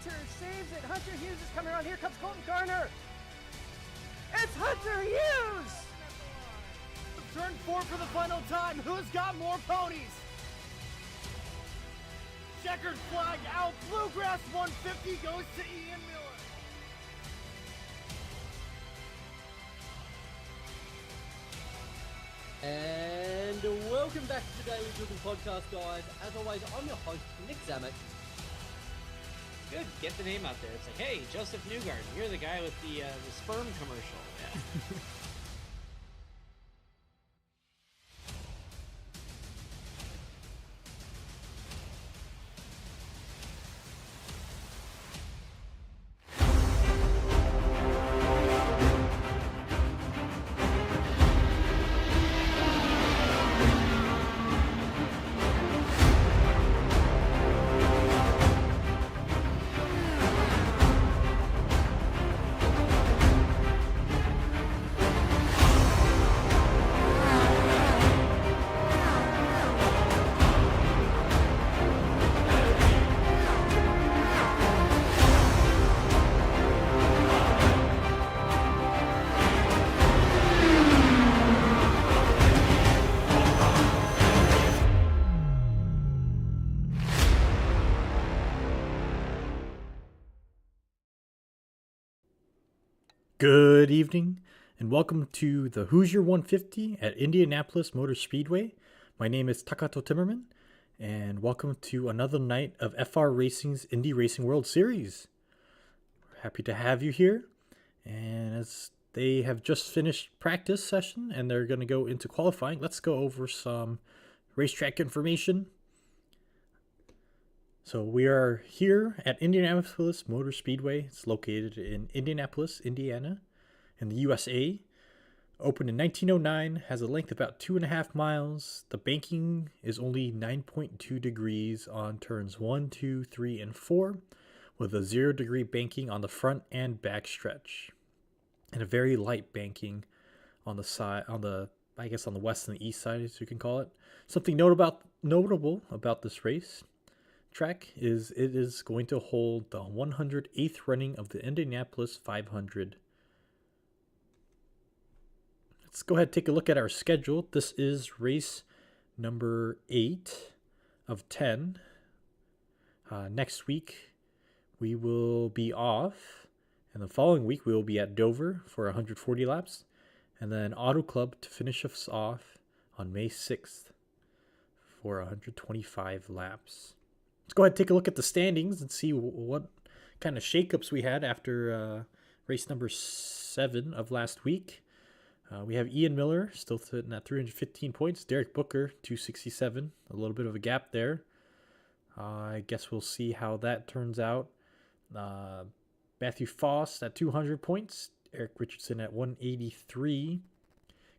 Hunter saves it. Hunter Hughes is coming around. Here comes Colton Garner. It's Hunter Hughes! Turn 4 for the final time. Who's got more ponies? Checkered flag out. Bluegrass 150 goes to Ian Miller. And welcome back to the Daily Driven Podcast, guys. As always, I'm your host, Nick Zammit. Good, get the name out there. It's like, hey, Joseph Newgarden, you're the guy with the sperm commercial. Yeah. Good evening, and welcome to the Hoosier 150 at Indianapolis Motor Speedway. My name is Taka Timmerman, and welcome to another night of FR Racing's Indy Racing World Series. We're happy to have you here, and as they have just finished practice session and they're going to go into qualifying, let's go over some racetrack information. So we are here at Indianapolis Motor Speedway. It's located in Indianapolis, Indiana, in the USA. Opened in 1909, has a length of about 2.5 miles. The banking is only 9.2 degrees on turns 1, 2, 3, and 4, with a 0 degree banking on the front and back stretch, and a very light banking on the side, on the west and the east side, as you can call it. Something notable about this race track is it is going to hold the 108th running of the Indianapolis 500. Let's go ahead and take a look at our schedule. This is race number 8 of 10. Next week we will be off, and the following week we will be at Dover for 140 laps, and then Auto Club to finish us off on May 6th for 125 laps. Let's go ahead and take a look at the standings and see what kind of shakeups we had after race number 7 of last week. We have Ian Miller still sitting at 315 points. Derek Booker, 267. A little bit of a gap there. I guess we'll see how that turns out. Matthew Foss at 200 points. Erik Richardson at 183.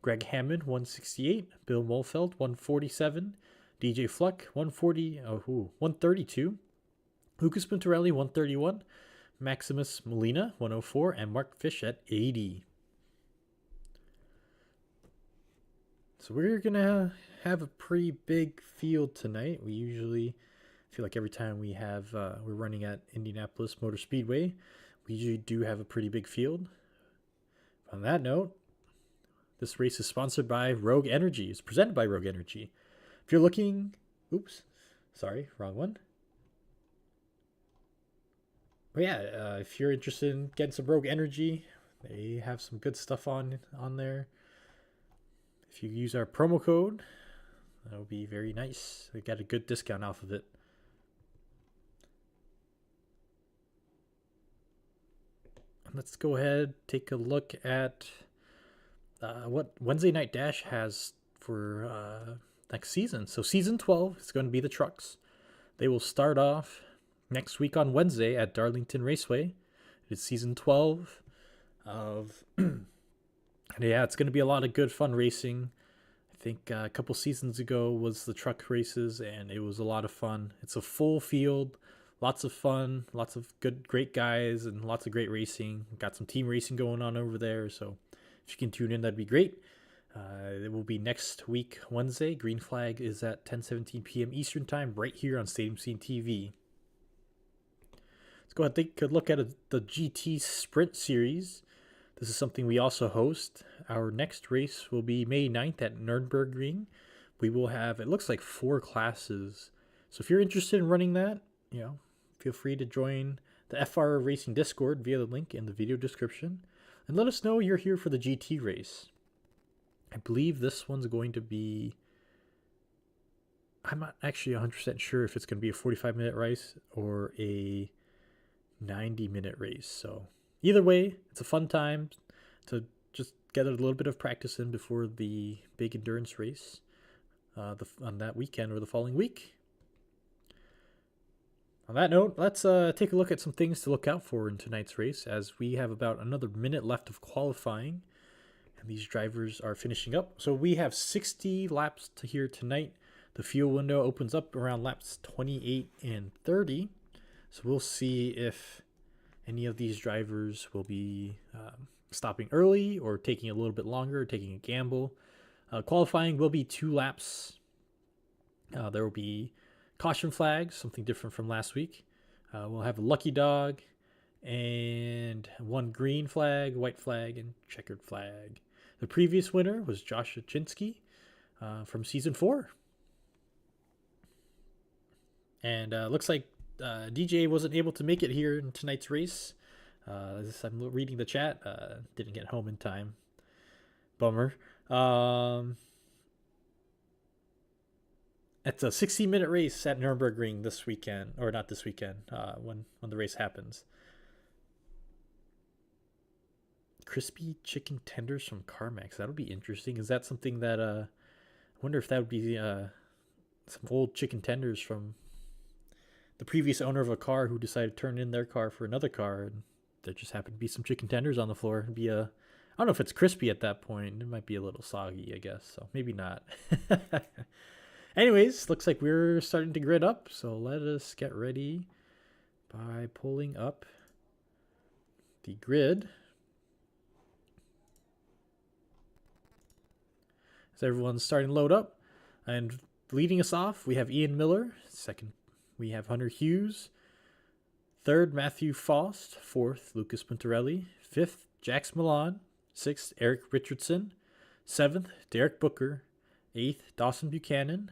Greg Hammond, 168. Bill Molfeld, 147. DJ Fluck, 132. Lucas Puntarelli, 131. Maximus Molina, 104. And Mark Fish at 80. So we're going to have a pretty big field tonight. We usually feel like every time we have we're running at Indianapolis Motor Speedway, we usually do have a pretty big field. On that note, this race is sponsored by Rogue Energy. It's presented by Rogue Energy. If you're looking, wrong one. But yeah, if you're interested in getting some Rogue Energy, they have some good stuff on there. If you use our promo code, that would be very nice. We got a good discount off of it. Let's go ahead, take a look at what Wednesday Night Dash has for next season. So season 12 is going to be the trucks. They will start off next week on Wednesday at Darlington Raceway. It's season 12 of and yeah, it's going to be a lot of good fun racing. I think a couple seasons ago was the truck races, and it was a lot of fun. It's a full field, lots of fun, lots of great guys, and lots of great racing. Got some team racing going on over there, so if you can tune in, that'd be great. It will be next week, Wednesday. Green Flag is at 10:17 p.m. Eastern Time, right here on Stadium Scene TV. Let's go ahead and take a look at the GT Sprint Series. This is something we also host. Our next race will be May 9th at Nürburgring. We will have, it looks like 4 classes. So if you're interested in running that, feel free to join the FR Racing Discord via the link in the video description. And let us know you're here for the GT race. I believe this one's going to be, I'm not actually 100% sure if it's going to be a 45-minute race or a 90-minute race. So either way, it's a fun time to just get a little bit of practice in before the big endurance race on that weekend or the following week. On that note, let's take a look at some things to look out for in tonight's race, as we have about another minute left of qualifying, and these drivers are finishing up. So we have 60 laps to here tonight. The fuel window opens up around laps 28 and 30. So we'll see if any of these drivers will be stopping early or taking a little bit longer, taking a gamble. Qualifying will be 2 laps. There will be caution flags, something different from last week. We'll have a lucky dog and 1 green flag, white flag, and checkered flag. The previous winner was Josh Achinsky from season 4. And looks like DJ wasn't able to make it here in tonight's race. As I'm reading the chat, didn't get home in time. Bummer. It's a 60-minute race at Nürburgring this weekend, or not this weekend, when the race happens. Crispy chicken tenders from CarMax. That'll be interesting. Is that something that I wonder if that would be some old chicken tenders from the previous owner of a car who decided to turn in their car for another car, and there just happened to be some chicken tenders on the floor. It'd be I don't know if it's crispy at that point. It might be a little soggy, I guess. So maybe not. Anyways, looks like we're starting to grid up. So let us get ready by pulling up the grid. As everyone's starting to load up. And leading us off, we have Ian Miller. Second, we have Hunter Hughes. Third, Matthew Faust. Fourth, Lucas Puntarelli. Fifth, Jax Milan. Sixth, Erik Richardson. Seventh, Derek Booker. Eighth, Dawson Buchanan.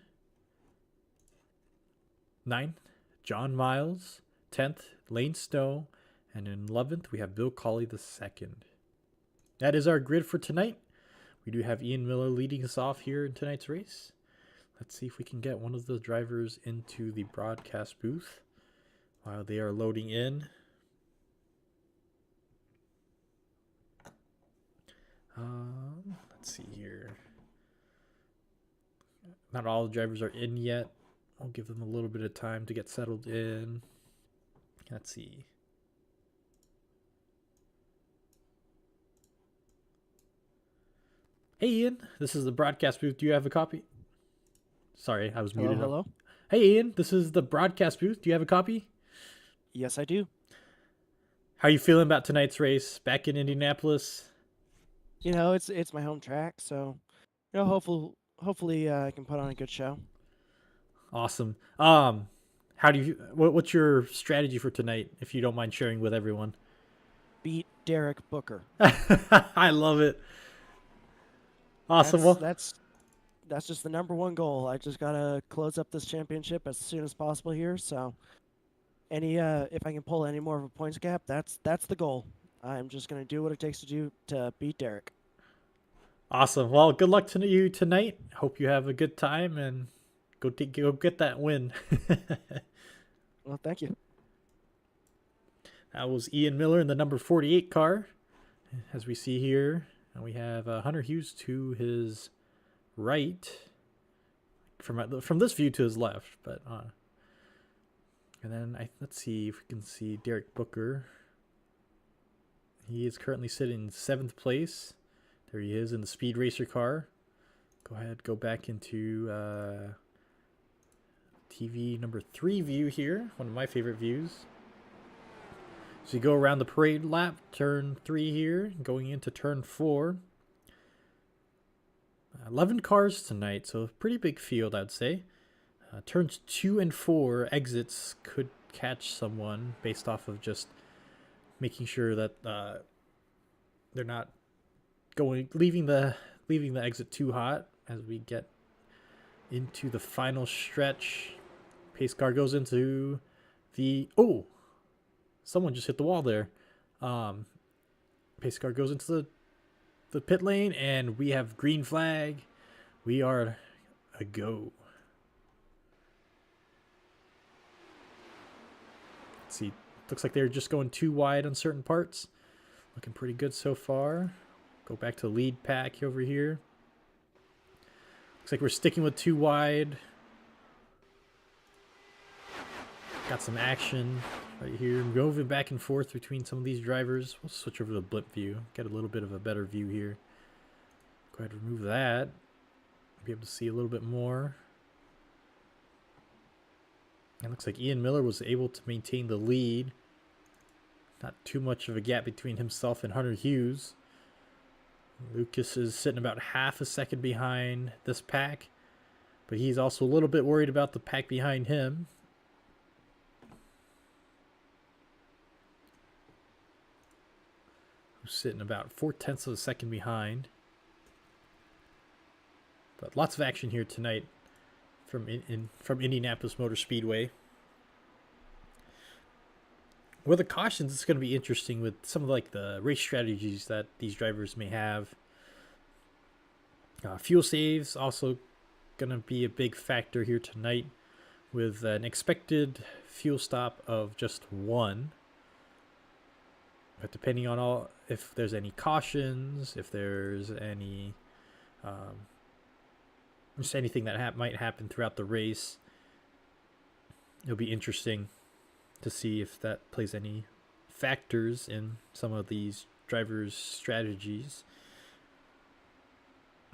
Ninth, John Miles. 10th, Lane Snow. And in 11th, we have Bill Cawley II. That is our grid for tonight. We do have Ian Miller leading us off here in tonight's race. Let's see if we can get one of the drivers into the broadcast booth while they are loading in. Let's see here. Not all the drivers are in yet. I'll give them a little bit of time to get settled in. Let's see. Hey Ian, this is the broadcast booth. Do you have a copy? Sorry, I was muted. Hello. Hey Ian, this is the broadcast booth. Do you have a copy? Yes, I do. How are you feeling about tonight's race back in Indianapolis? It's my home track, so hopefully I can put on a good show. Awesome. What's your strategy for tonight, if you don't mind sharing with everyone? Beat Derek Booker. I love it. Awesome. That's just the number one goal. I just gotta close up this championship as soon as possible here. So, if I can pull any more of a points gap, that's the goal. I'm just gonna do what it takes to beat Derek. Awesome. Well, good luck to you tonight. Hope you have a good time and go get that win. Well, thank you. That was Ian Miller in the number 48 car, as we see here. And we have Hunter Hughes to his right, from this view to his left. But and then let's see if we can see Derek Booker. He is currently sitting in 7th place. There he is in the Speed Racer car. Go ahead, go back into TV number 3 view here. One of my favorite views. So you go around the parade lap, turn 3 here, going into turn 4. 11 cars tonight, so a pretty big field, I'd say. Turns 2 and 4 exits could catch someone based off of just making sure that they're not leaving the exit too hot as we get into the final stretch. Pace car goes into someone just hit the wall there. Pace car goes into the pit lane, and we have green flag. We are a go. Let's see. Looks like they're just going too wide on certain parts. Looking pretty good so far. Go back to the lead pack over here. Looks like we're sticking with too wide. Got some action right here. Moving back and forth between some of these drivers. We'll switch over to the blip view. Get a little bit of a better view here. Go ahead and remove that. Be able to see a little bit more. It looks like Ian Miller was able to maintain the lead. Not too much of a gap between himself and Hunter Hughes. Lucas is sitting about half a second behind this pack, but he's also a little bit worried about the pack behind him. Who's sitting about 0.4 of a second behind. But lots of action here tonight from Indianapolis Motor Speedway. With the cautions, it's going to be interesting with some of like the race strategies that these drivers may have. Fuel saves also going to be a big factor here tonight, with an expected fuel stop of just 1. But depending on if there's any cautions, if there's any just anything that might happen throughout the race, it'll be interesting to see if that plays any factors in some of these drivers' strategies.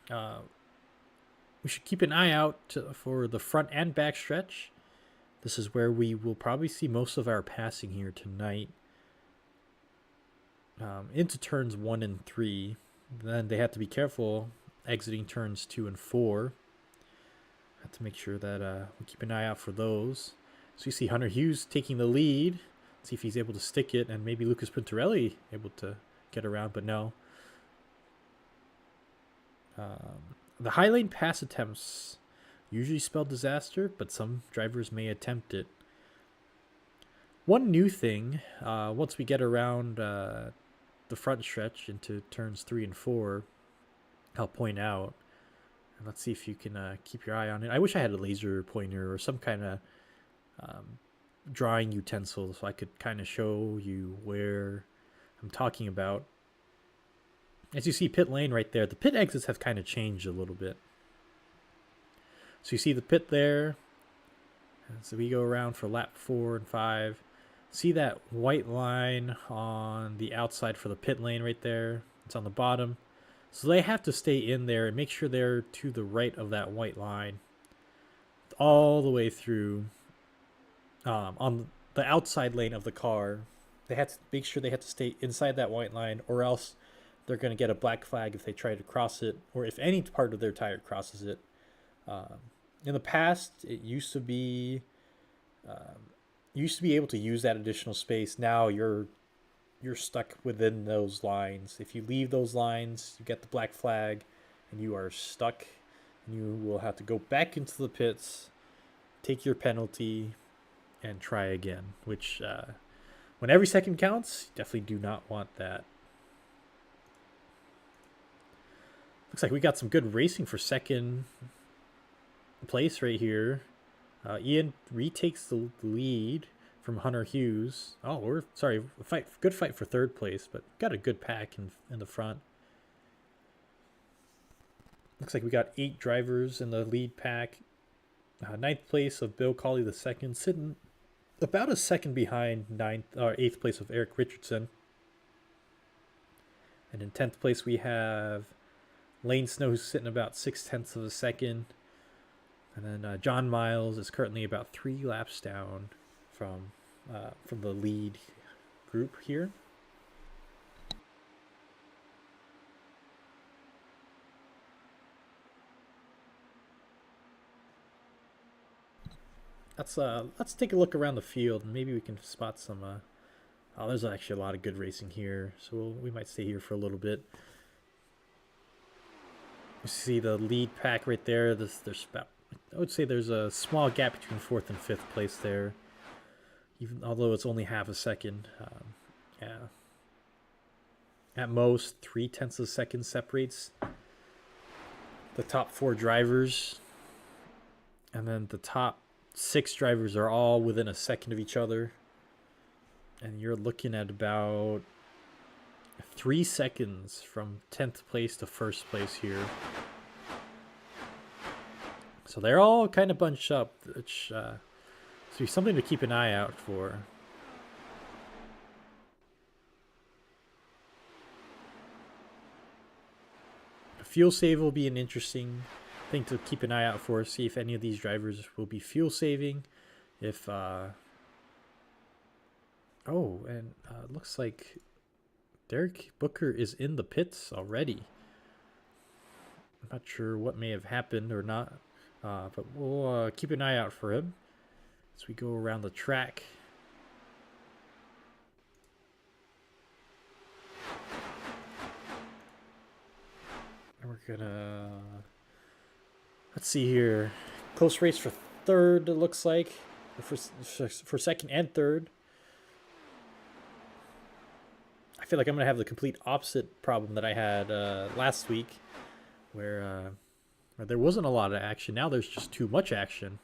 We should keep an eye out for the front and back stretch. This is where we will probably see most of our passing here tonight. Into turns 1 and 3. Then they have to be careful exiting turns 2 and 4. Have to make sure that we keep an eye out for those. So you see Hunter Hughes taking the lead. See if he's able to stick it, and maybe Lucas Puntarelli able to get around, but no. The high lane pass attempts usually spell disaster, but some drivers may attempt it. One new thing, once we get around the front stretch into turns 3 and 4, I'll point out. And let's see if you can keep your eye on it. I wish I had a laser pointer or some kind of drawing utensil so I could kind of show you where I'm talking about. As you see pit lane right there, the pit exits have kind of changed a little bit. So you see the pit there. And so we go around for lap 4 and 5. See that white line on the outside for the pit lane right there? It's on the bottom. So they have to stay in there and make sure they're to the right of that white line all the way through. On the outside lane of the car, they have to make sure they have to stay inside that white line, or else they're going to get a black flag if they try to cross it, or if any part of their tire crosses it. In the past, it used to be able to use that additional space. Now you're stuck within those lines. If you leave those lines, you get the black flag, and you are stuck. And you will have to go back into the pits, take your penalty, and try again. Which, when every second counts, you definitely do not want that. Looks like we got some good racing for second place right here. Ian retakes the lead from Hunter Hughes. Good fight for third place, but got a good pack in the front. Looks like we got 8 drivers in the lead pack. 9th place of Bill Cawley II, sitting about a second behind 8th place of Erik Richardson. And in 10th place we have Lane Snow, who's sitting about 0.6 of a second. And then John Miles is currently about 3 laps down from the lead group here. let's take a look around the field and maybe we can spot some. Oh, there's actually a lot of good racing here, so we might stay here for a little bit. You see the lead pack right there. There's about, I would say there's a small gap between 4th and 5th place there, even although it's only half a second. Yeah, at most 0.3 of a second separates the top 4 drivers, and then the top 6 drivers are all within a second of each other, and you're looking at about 3 seconds from 10th place to 1st place here. So they're all kind of bunched up, which so something to keep an eye out for. Fuel save will be an interesting thing to keep an eye out for. See if any of these drivers will be fuel saving. If looks like Derek Booker is in the pits already. I'm not sure what may have happened or not, but we'll keep an eye out for him as we go around the track. We're gonna, let's see here, close race for 3rd, it looks like, for 2nd and 3rd. I feel like I'm gonna have the complete opposite problem that I had last week, where there wasn't a lot of action. Now there's just too much action.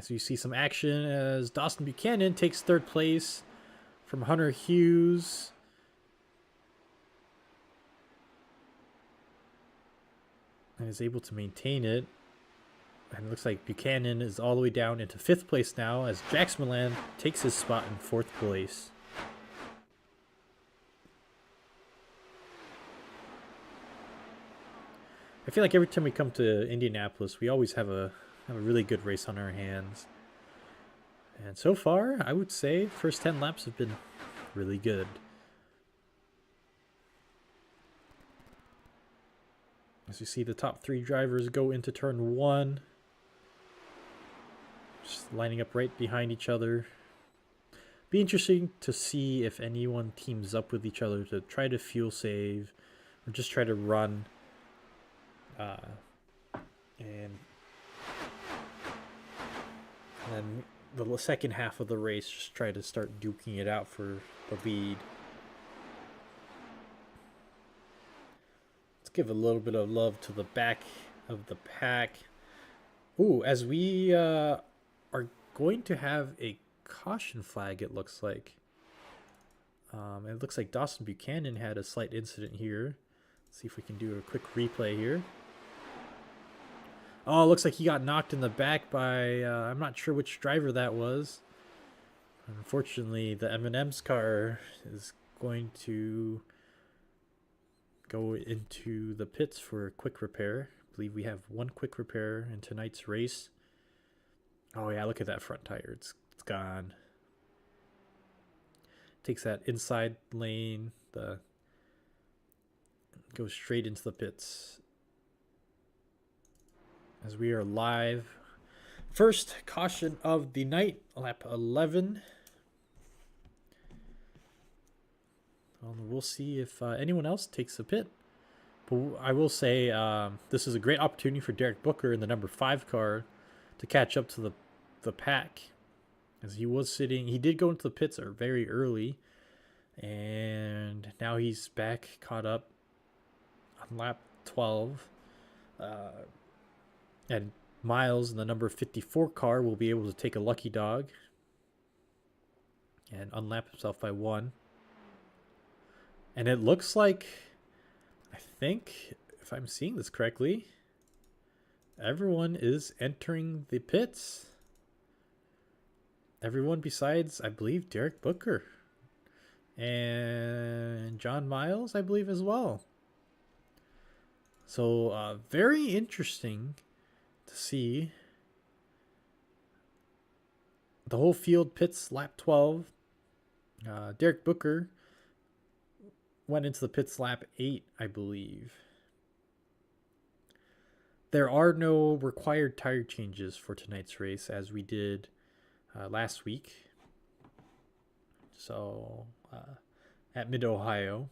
So you see some action as Dawson Buchanan takes 3rd place from Hunter Hughes. And is able to maintain it. And it looks like Buchanan is all the way down into 5th place now as Jax Milan takes his spot in 4th place. I feel like every time we come to Indianapolis, we always have a really good race on our hands. And so far, I would say first 10 laps have been really good. As you see the top 3 drivers go into turn 1. Just lining up right behind each other. Be interesting to see if anyone teams up with each other to try to fuel save or just try to run. And then the second half of the race, just try to start duking it out for the lead. Give a little bit of love to the back of the pack. Ooh, as we are going to have a caution flag, it looks like. It looks like Dawson Buchanan had a slight incident here. Let's see if we can do a quick replay here. Oh, it looks like he got knocked in the back by, I'm not sure which driver that was. Unfortunately, the M&M's car is going to go into the pits for a quick repair. I believe we have 1 quick repair in tonight's race. Oh yeah, look at that front tire. It's gone. Takes that inside lane, goes straight into the pits. As we are live. First caution of the night, lap 11. We'll see if anyone else takes a pit. But I will say this is a great opportunity for Derek Booker in the number 5 car to catch up to the pack. As he did go into the pits very early. And now he's back, caught up on lap 12. And Miles in the number 54 car will be able to take a lucky dog and unlap himself by 1. And it looks like, I think, if I'm seeing this correctly, everyone is entering the pits. Everyone besides, I believe, Derek Booker. And John Miles, I believe, as well. So, very interesting to see. The whole field pits lap 12. Derek Booker went into the pits lap 8, I believe. there are no required tire changes for tonight's race as we did last week. So at Mid-Ohio,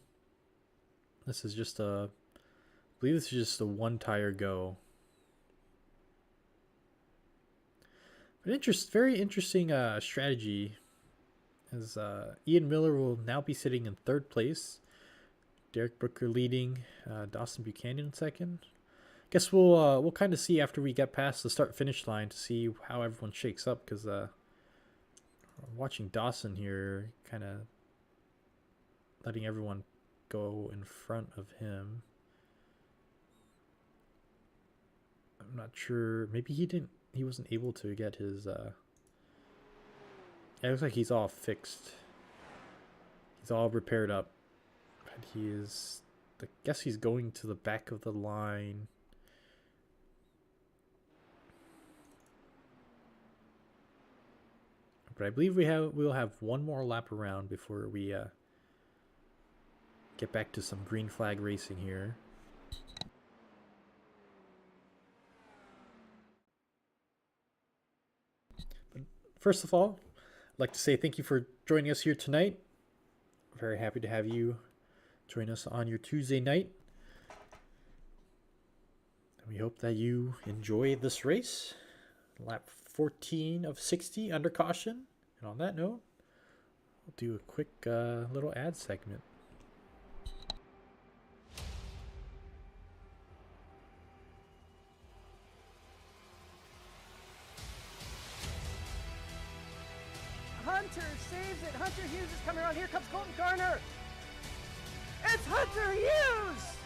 this is just I believe this is just a one tire go. But very interesting strategy, as Ian Miller will now be sitting in third place. Derek Booker leading, Dawson Buchanan second. Guess we'll kind of see after we get past the start-finish line to see how everyone shakes up, because watching Dawson here, kind of letting everyone go in front of him. I'm not sure. Maybe he wasn't able to get his yeah, it looks like he's all fixed. He's all repaired up. But he is, I guess he's going to the back of the line. But I believe we'll have one more lap around before we get back to some green flag racing here. But first of all, I'd like to say thank you for joining us here tonight. Very happy to have you join us on your Tuesday night. And we hope that you enjoy this race. Lap 14 of 60 under caution. And on that note, we'll do a quick little ad segment. Hunter saves it. Hunter Hughes is coming around. Here comes Colton Garner. It's Hunter Hughes!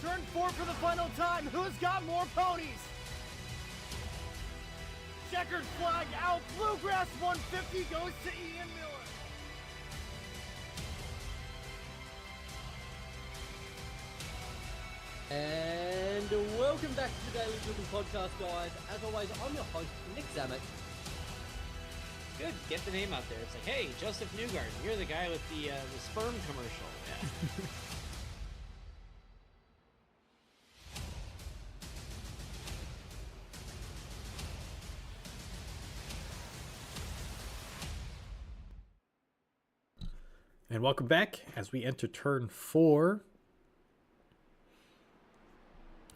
Turn 4 for the final time. Who's got more ponies? Checkered flag out. Bluegrass 150 goes to Ian Miller. And welcome back to the Daily Driven Podcast, guys. As always, I'm your host, Nick Zamek. Good, get the name out there. It's like, hey, Joseph Newgarden, you're the guy with the sperm commercial. Yeah. And welcome back as we enter turn 4.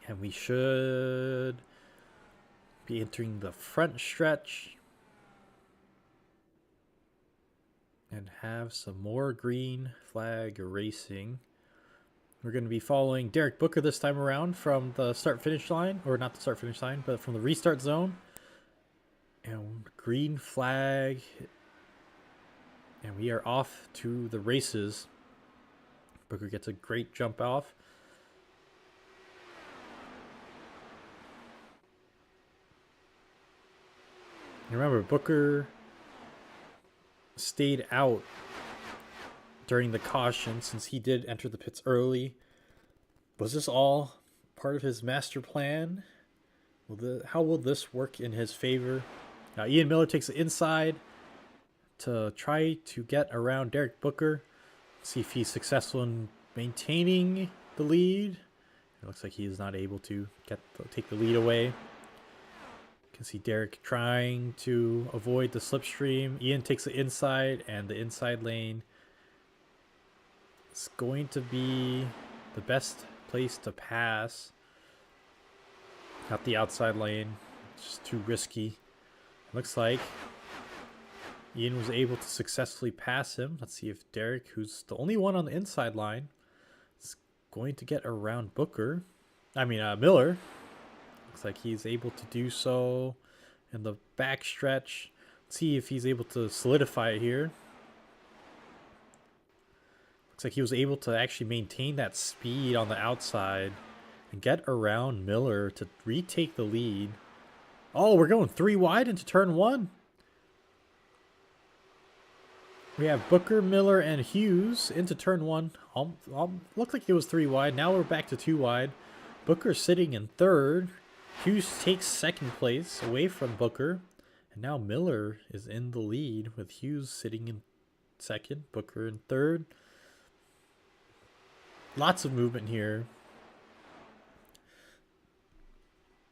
And we should be entering the front stretch and have some more green flag racing. We're going to be following Derek Booker this time around from the start-finish line, or not the start-finish line, but from the restart zone. And green flag. And we are off to the races. Booker gets a great jump off. Remember, Booker stayed out during the caution since he did enter the pits early. Was this all part of his master plan? How will this work in his favor? Now, Ian Miller takes the inside to try to get around Derek Booker. See if he's successful in maintaining the lead. It looks like he is not able to take the lead away. You can see Derek trying to avoid the slipstream. Ian takes the inside, and the inside lane is going to be the best place to pass. Not the outside lane. It's just too risky. It looks like Ian was able to successfully pass him. Let's see if Derek, who's the only one on the inside line, is going to get around Miller. Looks like he's able to do so in the back stretch. Let's see if he's able to solidify it here. Looks like he was able to actually maintain that speed on the outside and get around Miller to retake the lead. Oh, we're going 3 wide into turn 1. We have Booker, Miller, and Hughes into turn 1. Looked like it was 3 wide. Now we're back to 2 wide. Booker sitting in third. Hughes takes second place away from Booker. And now Miller is in the lead with Hughes sitting in second, Booker in third. Lots of movement here.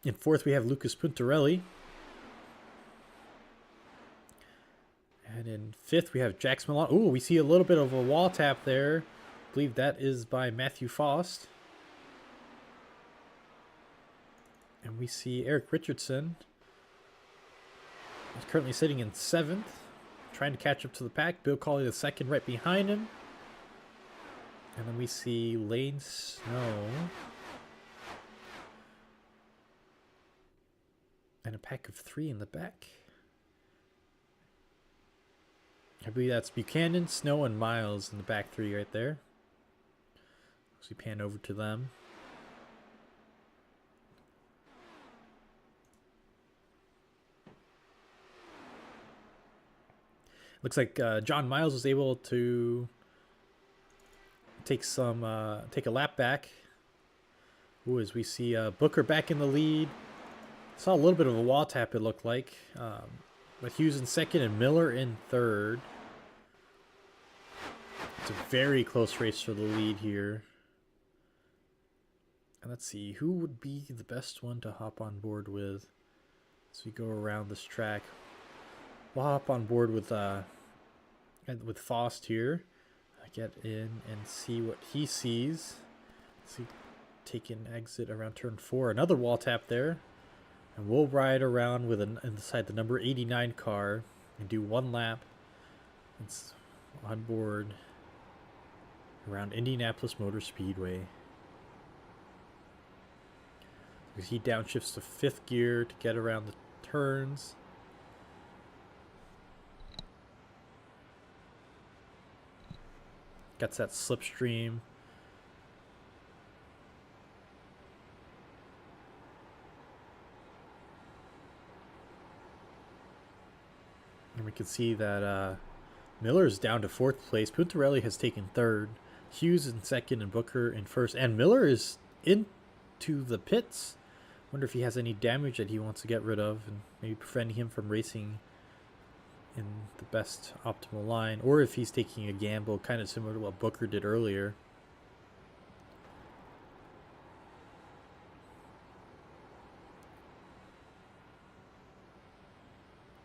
In fourth, we have Lucas Puntarelli. And in fifth, we have Jax Milan. Ooh, we see a little bit of a wall tap there. I believe that is by Matthew Faust. And we see Erik Richardson. He's currently sitting in seventh, trying to catch up to the pack. Bill Cawley the second right behind him. And then we see Lane Snow. And a pack of 3 in the back. I believe that's Buchanan, Snow, and Miles in the back 3 right there. So we pan over to them. Looks like John Miles was able to take a lap back. Ooh, as we see Booker back in the lead. Saw a little bit of a wall tap, it looked like. With Hughes in second and Miller in third. It's a very close race for the lead here. And let's see, who would be the best one to hop on board with as we go around this track. We'll hop on board with Faust here. Get in and see what he sees. See, take an exit around turn 4. Another wall tap there. And we'll ride around with inside the number 89 car and do 1 lap. It's on board around Indianapolis Motor Speedway. He downshifts to 5th gear to get around the turns. Gets that slipstream. And we can see that Miller is down to 4th place. Puntarelli has taken 3rd. Hughes in 2nd and Booker in 1st. And Miller is into the pits. Wonder if he has any damage that he wants to get rid of and maybe preventing him from racing in the best optimal line. Or if he's taking a gamble, kind of similar to what Booker did earlier.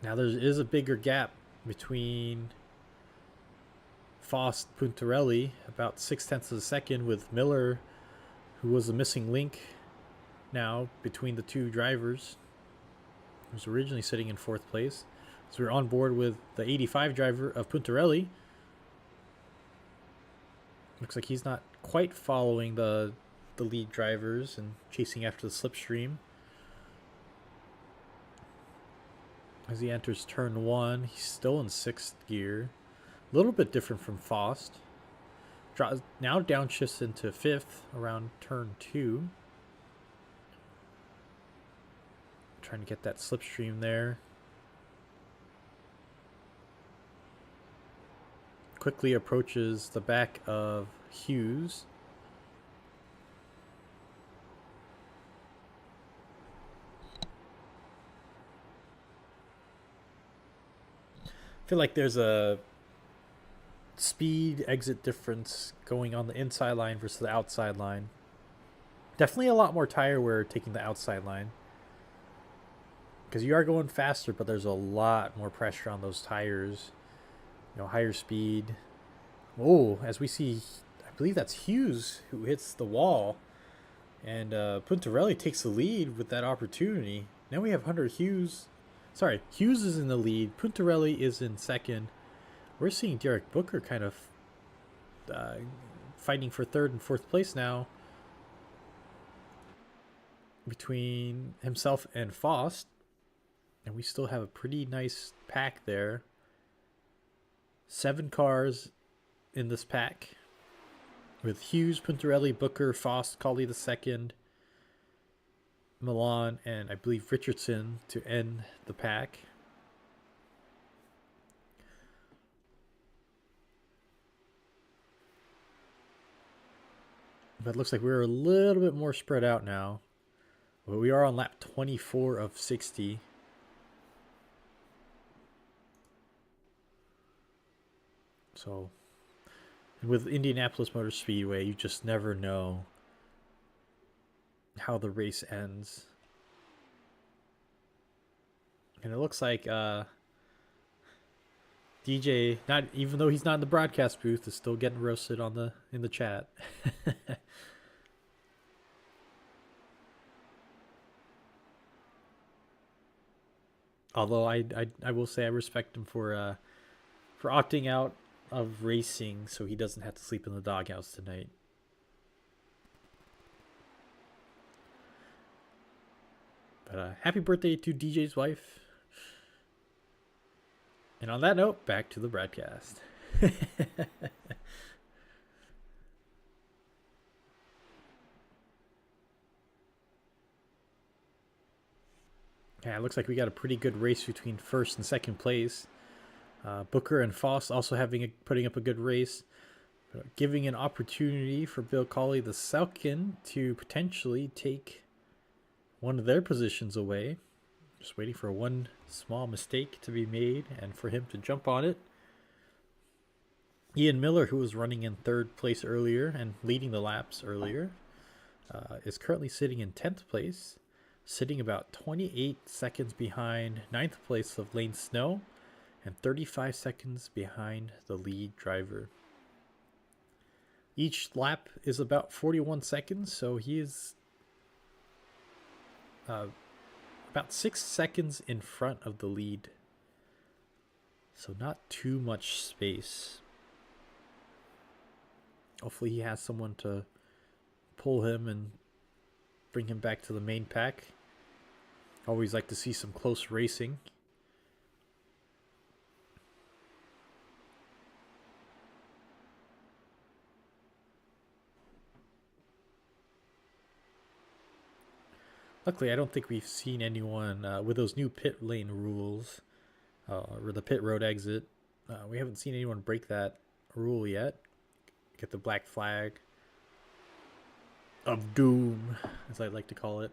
Now there is a bigger gap between Faust Puntarelli, about 0.6 of a second, with Miller, who was the missing link now between the two drivers. He was originally sitting in 4th place. So we're on board with the 85 driver of Puntarelli. Looks like he's not quite following the lead drivers and chasing after the slipstream. As he enters turn 1, he's still in 6th gear. A little bit different from Faust. Now downshifts into 5th around turn 2. Trying to get that slipstream there. Quickly approaches the back of Hughes. I feel like there's a speed exit difference going on the inside line versus the outside line. Definitely a lot more tire wear taking the outside line, because you are going faster, but there's a lot more pressure on those tires. You know, higher speed. Oh, as we see, I believe that's Hughes who hits the wall, and Puntarelli takes the lead with that opportunity. Now we have Hunter Hughes. Sorry, Hughes is in the lead. Puntarelli is in 2nd. We're seeing Derek Booker kind of fighting for 3rd and 4th place now between himself and Faust. And we still have a pretty nice pack there. 7 cars in this pack, with Hughes, Puntarelli, Booker, Faust, Cawley the second, Milan, and I believe Richardson to end the pack. But it looks like we're a little bit more spread out now. But we are on lap 24 of 60. So, with Indianapolis Motor Speedway, you just never know how the race ends. And it looks like DJ, not even though he's not in the broadcast booth, is still getting roasted in the chat. Although I will say I respect him for opting out of racing so he doesn't have to sleep in the doghouse tonight. But happy birthday to DJ's wife. And on that note, back to the broadcast. Yeah, it looks like we got a pretty good race between first and second place. Booker and Foss also putting up a good race, giving an opportunity for Bill Colley the second to potentially take one of their positions away. Just waiting for one small mistake to be made and for him to jump on it. Ian Miller, who was running in third place earlier and leading the laps earlier, is currently sitting in 10th place, sitting about 28 seconds behind 9th place of Lane Snow and 35 seconds behind the lead driver. Each lap is about 41 seconds, so he is about 6 seconds in front of the lead. So not too much space. Hopefully he has someone to pull him and bring him back to the main pack. Always like to see some close racing. Luckily, I don't think we've seen anyone with those new pit lane rules, or the pit road exit. We haven't seen anyone break that rule yet. Get the black flag of doom, as I like to call it,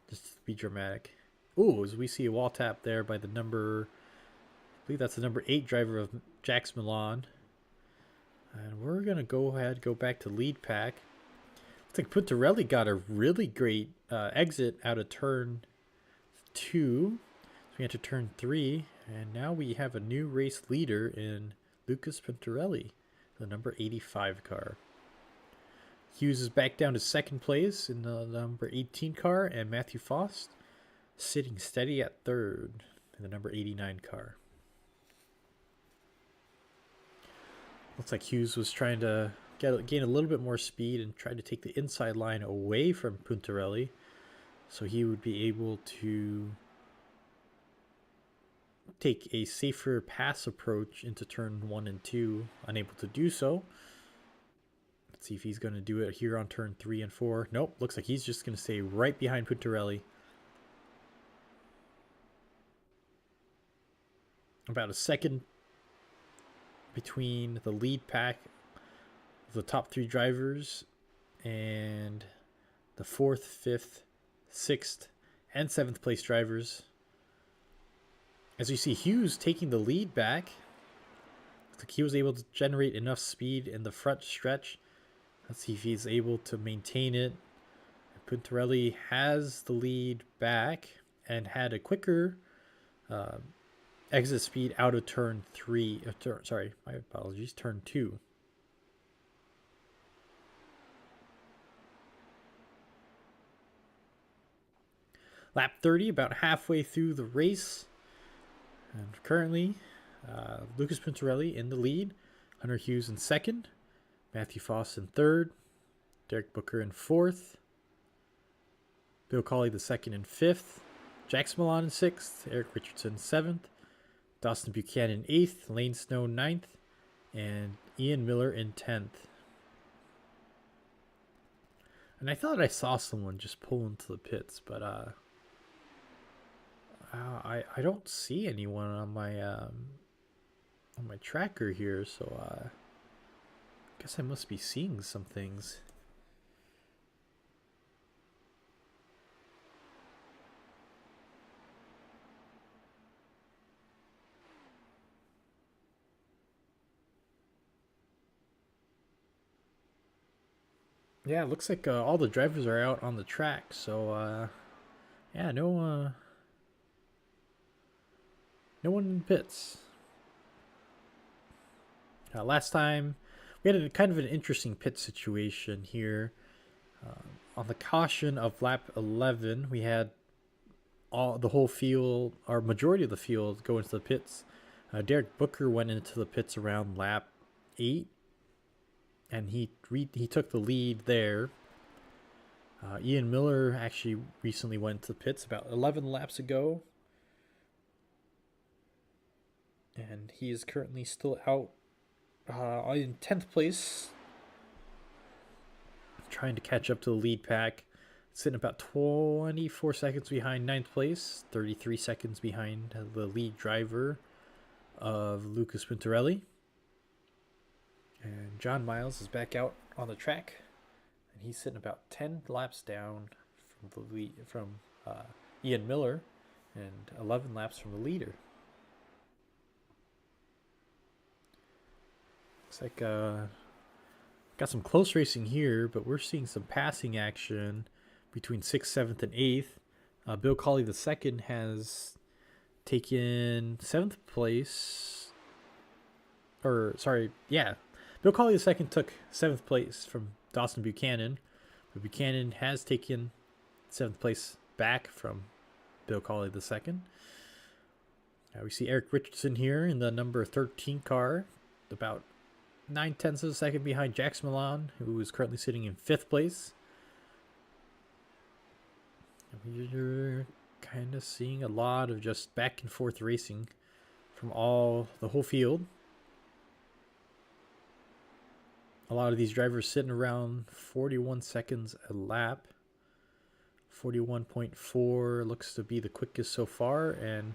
just to be dramatic. Ooh, as we see a wall tap there by the number, I believe that's the number 8 driver of Jax Milan. And we're going to go back to lead pack. Looks like Puntarelli got a really great exit out of turn 2. So we enter turn 3, and now we have a new race leader in Lucas Puntarelli, the number 85 car. Hughes is back down to second place in the number 18 car, and Matthew Faust sitting steady at third in the number 89 car. Looks like Hughes was trying to gain a little bit more speed and try to take the inside line away from Puntarelli so he would be able to take a safer pass approach into turn 1 and 2. Unable to do so. Let's see if he's going to do it here on turn 3 and 4. Nope, looks like he's just going to stay right behind Puntarelli. About a second between the lead pack of the top 3 drivers and the 4th, 5th, 6th, and 7th place drivers. As you see Hughes taking the lead back, looks like he was able to generate enough speed in the front stretch. Let's see if he's able to maintain it. Puntarelli has the lead back and had a quicker exit speed out of turn 3. Sorry, my apologies, turn 2. Lap 30, about halfway through the race. And currently, Lucas Puntarelli in the lead. Hunter Hughes in second. Matthew Foss in third. Derek Booker in fourth. Bill Colley the second and fifth. Jax Milan in sixth. Erik Richardson seventh. Dawson Buchanan eighth. Lane Snow ninth. And Ian Miller in 10th. And I thought I saw someone just pull into the pits, but I don't see anyone on my tracker here, so I guess I must be seeing some things. Yeah, it looks like all the drivers are out on the track, so yeah, no No one in the pits. Last time, we had kind of an interesting pit situation here. On the caution of lap 11, we had the whole field, or majority of the field, go into the pits. Derek Booker went into the pits around lap 8, and he took the lead there. Ian Miller actually recently went to the pits about 11 laps ago, and he is currently still out in 10th place, trying to catch up to the lead pack, sitting about 24 seconds behind 9th place, 33 seconds behind the lead driver of Lucas Puntarelli. And John Miles is back out on the track, and he's sitting about 10 laps down from the lead, from Ian Miller, and 11 laps from the leader. Looks like got some close racing here, but we're seeing some passing action between 6th, 7th, and 8th. Bill Colley II has taken 7th place. Bill Colley II took 7th place from Dawson Buchanan, but Buchanan has taken 7th place back from Bill Colley II. We see Erik Richardson here in the number 13 car, about 9/10 of a second behind Jax Milan, who is currently sitting in 5th place. We're kind of seeing a lot of just back and forth racing from the whole field. A lot of these drivers sitting around 41 seconds a lap. 41.4 looks to be the quickest so far, and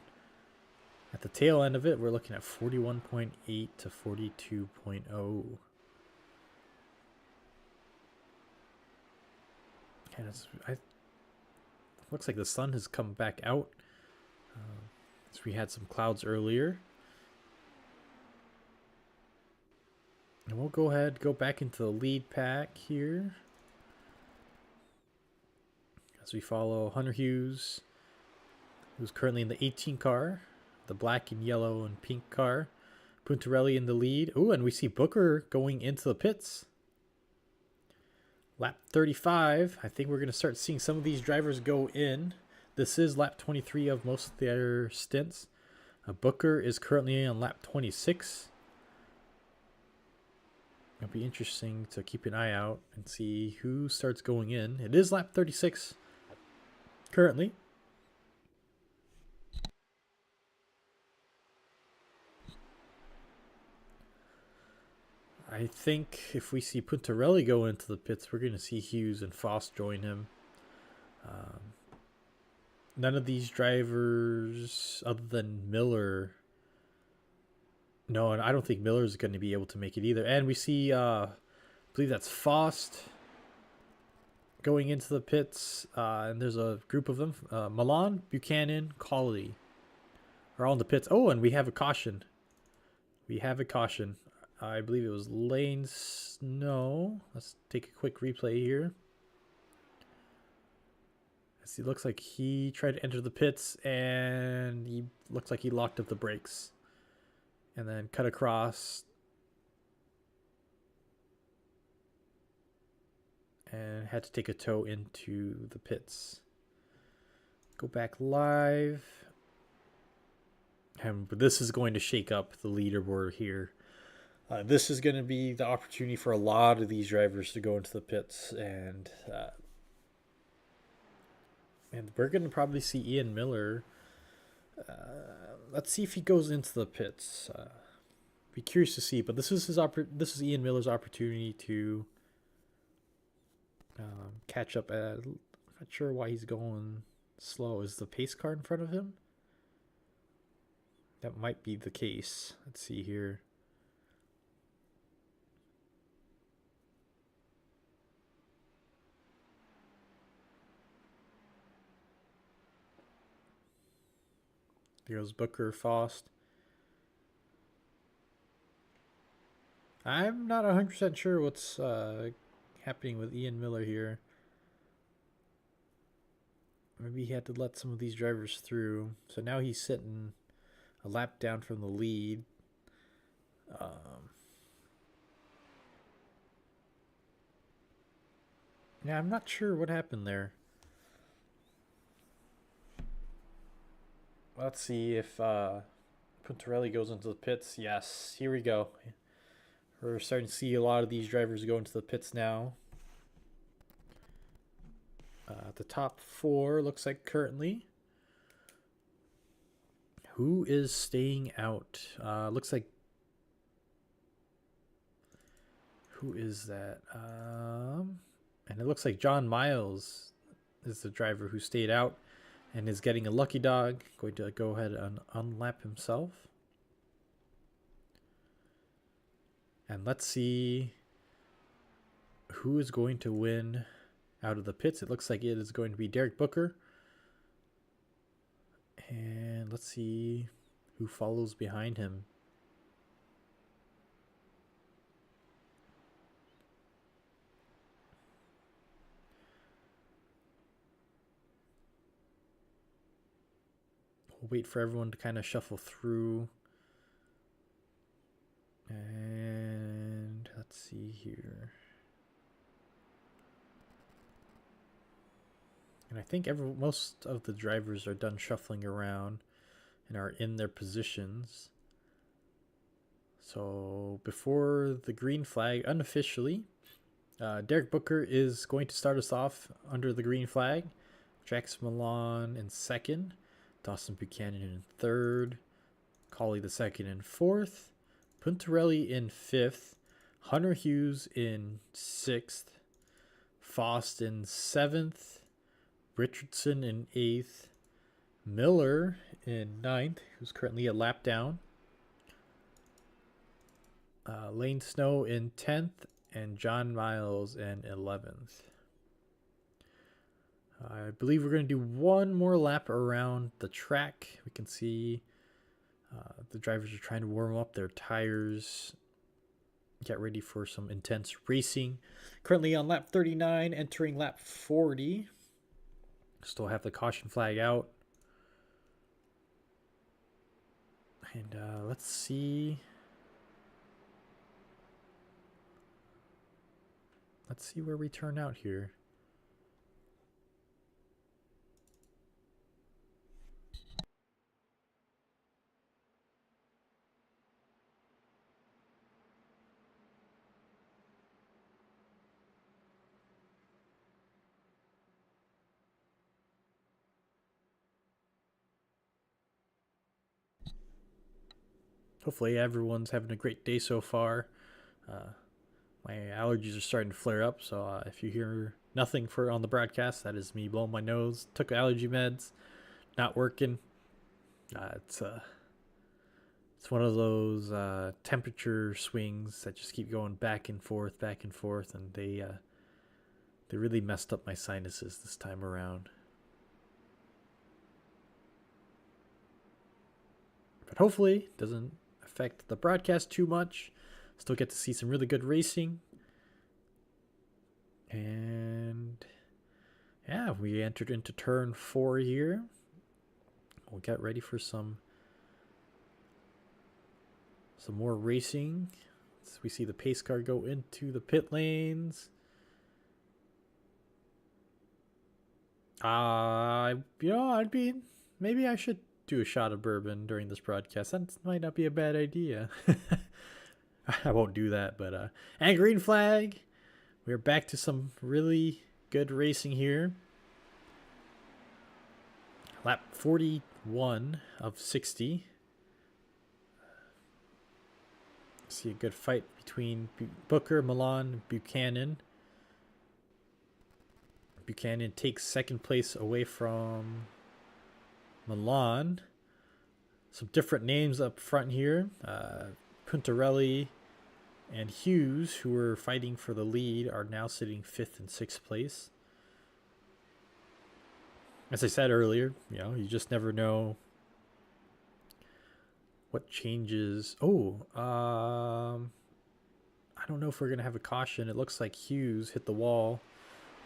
at the tail end of it, we're looking at 41.8 to 42.0. Looks like the sun has come back out. So we had some clouds earlier. And we'll go back into the lead pack here, as we follow Hunter Hughes, who's currently in the 18 car, the black and yellow and pink car. Puntarelli in the lead. Oh, and we see Booker going into the pits. Lap 35. I think we're going to start seeing some of these drivers go in. This is lap 23 of most of their stints. Booker is currently on lap 26. It'll be interesting to keep an eye out and see who starts going in. It is lap 36 currently. I think if we see Puntarelli go into the pits, we're going to see Hughes and Foss join him. None of these drivers, other than Miller. No, and I don't think Miller's going to be able to make it either. And we see, I believe that's Faust going into the pits. And there's a group of them. Milan, Buchanan, Colley are all in the pits. Oh, and we have a caution. I believe it was Lane Snow. Let's take a quick replay here. It looks like he tried to enter the pits, and he looks like he locked up the brakes and then cut across and had to take a tow into the pits. Go back live. And this is going to shake up the leaderboard here. This is going to be the opportunity for a lot of these drivers to go into the pits, and we're going to probably see Ian Miller. Let's see if he goes into the pits. Be curious to see, but this is this is Ian Miller's opportunity to catch up. I'm not sure why he's going slow. Is the pace car in front of him? That might be the case. Let's see here. There goes Booker, Faust. I'm not 100% sure what's happening with Ian Miller here. Maybe he had to let some of these drivers through. So now he's sitting a lap down from the lead. Yeah, I'm not sure what happened there. Let's see if Puntarelli goes into the pits. Yes, here we go. We're starting to see a lot of these drivers go into the pits now. The top 4 looks like currently. Who is staying out? Looks like... Who is that? And it looks like John Miles is the driver who stayed out and is getting a lucky dog. Going to go ahead and unlap himself. And let's see who is going to win out of the pits. It looks like it is going to be Derek Booker. And let's see who follows behind him. We'll wait for everyone to kind of shuffle through. And let's see here. And I think most of the drivers are done shuffling around and are in their positions. So before the green flag, unofficially, Derek Booker is going to start us off under the green flag. Jax Milan in second. Dawson Buchanan in third. Colley the second and fourth. Puntarelli in fifth. Hunter Hughes in sixth. Faust in seventh. Richardson in 8th, Miller in 9th, who's currently a lap down, Lane Snow in 10th, and John Miles in 11th. I believe we're going to do one more lap around the track. We can see the drivers are trying to warm up their tires, get ready for some intense racing. Currently on lap 39, entering lap 40. Still have the caution flag out. And let's see. Let's see where we turn out here. Hopefully everyone's having a great day so far. My allergies are starting to flare up, so if you hear nothing on the broadcast, that is me blowing my nose. Took allergy meds, not working. It's one of those temperature swings that just keep going back and forth, and they really messed up my sinuses this time around. But hopefully it doesn't affect the broadcast too much. Still get to see some really good racing. And yeah, we entered into turn 4 here. We'll get ready for some more racing. So we see the pace car go into the pit lanes. Maybe I should do a shot of bourbon during this broadcast. That might not be a bad idea. I won't do that, but and green flag. We're back to some really good racing here. Lap 41 of 60. See a good fight between Booker, Milan, Buchanan. Buchanan takes second place away from Milan. Some different names up front here. Puntarelli and Hughes, who were fighting for the lead, are now sitting 5th and 6th place. As I said earlier, you just never know what changes. I don't know if we're going to have a caution. It looks like Hughes hit the wall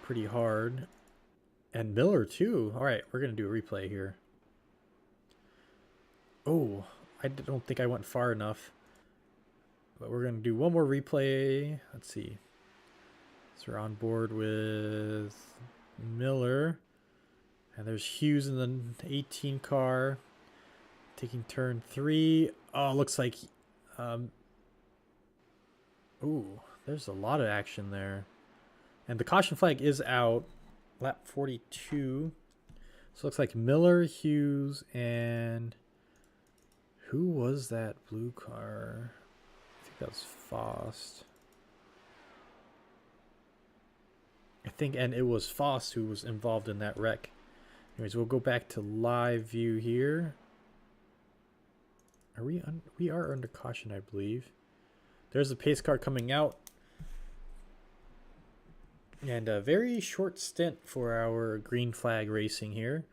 pretty hard. And Miller, too. All right, we're going to do a replay here. I don't think I went far enough. But we're going to do one more replay. Let's see. So we're on board with Miller. And there's Hughes in the 18 car. Taking turn 3. Oh, looks like... ooh, there's a lot of action there. And the caution flag is out. Lap 42. So it looks like Miller, Hughes, and... who was that blue car? I think that was Faust. I think, and it was Faust who was involved in that wreck. Anyways, we'll go back to live view here. Are we are under caution, I believe. There's a pace car coming out. And a very short stint for our green flag racing here.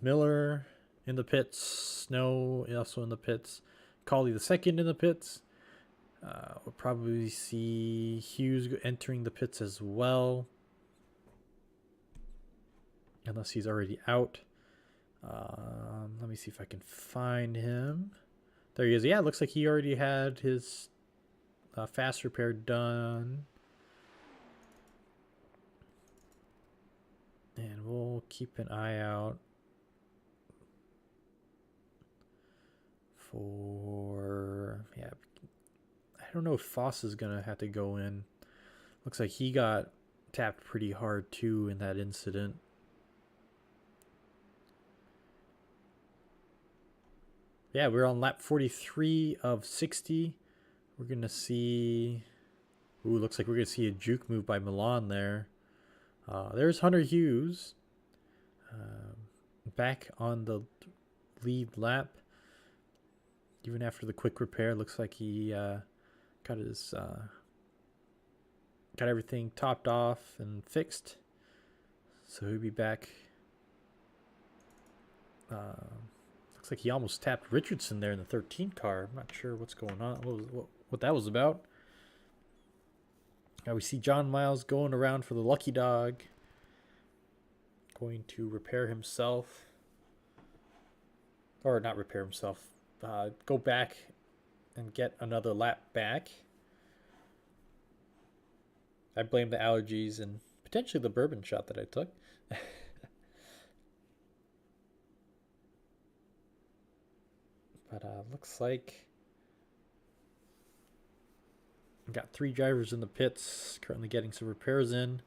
Miller in the pits. Snow also in the pits. Colley the second in the pits. We'll probably see Hughes entering the pits as well. Unless he's already out. Let me see if I can find him. There he is. Yeah, it looks like he already had his fast repair done. And we'll keep an eye out for... yeah, I don't know if Foss is going to have to go in. Looks like he got tapped pretty hard too in that incident. Yeah, we're on lap 43 of 60. We're going to see... ooh, looks like we're going to see a juke move by Milan there. There's Hunter Hughes. Back on the lead lap. Even after the quick repair, looks like he got his... got everything topped off and fixed. So he'll be back. Looks like he almost tapped Richardson there in the 13 car. I'm not sure what's going on, what that was about. Now we see John Miles going around for the lucky dog. Going to repair himself. Or not repair himself. Go back and get another lap back. I blame the allergies and potentially the bourbon shot that I took. But looks like we've got 3 drivers in the pits, currently getting some repairs in.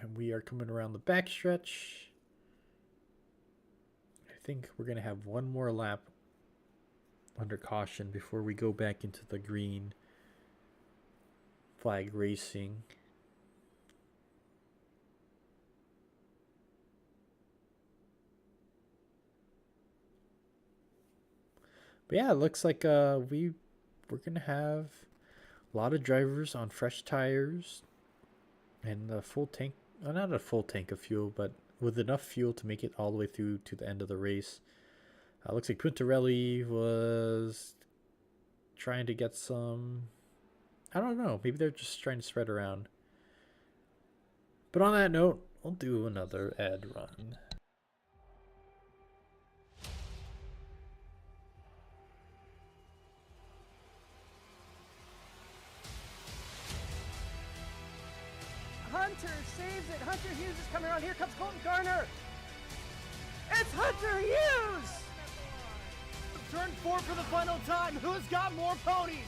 And we are coming around the backstretch. I think we're going to have one more lap under caution before we go back into the green flag racing. But yeah, it looks like we're gonna have a lot of drivers on fresh tires and a full tank, not a full tank of fuel, but with enough fuel to make it all the way through to the end of the race. Looks like Puntarelli was trying to get some, I don't know, maybe they're just trying to spread around. But on that note, we'll do another ad run. Hunter saves it. Hunter Hughes is coming around. Here comes Colton Garner. It's Hunter Hughes! Turn 4 for the final time. Who's got more ponies?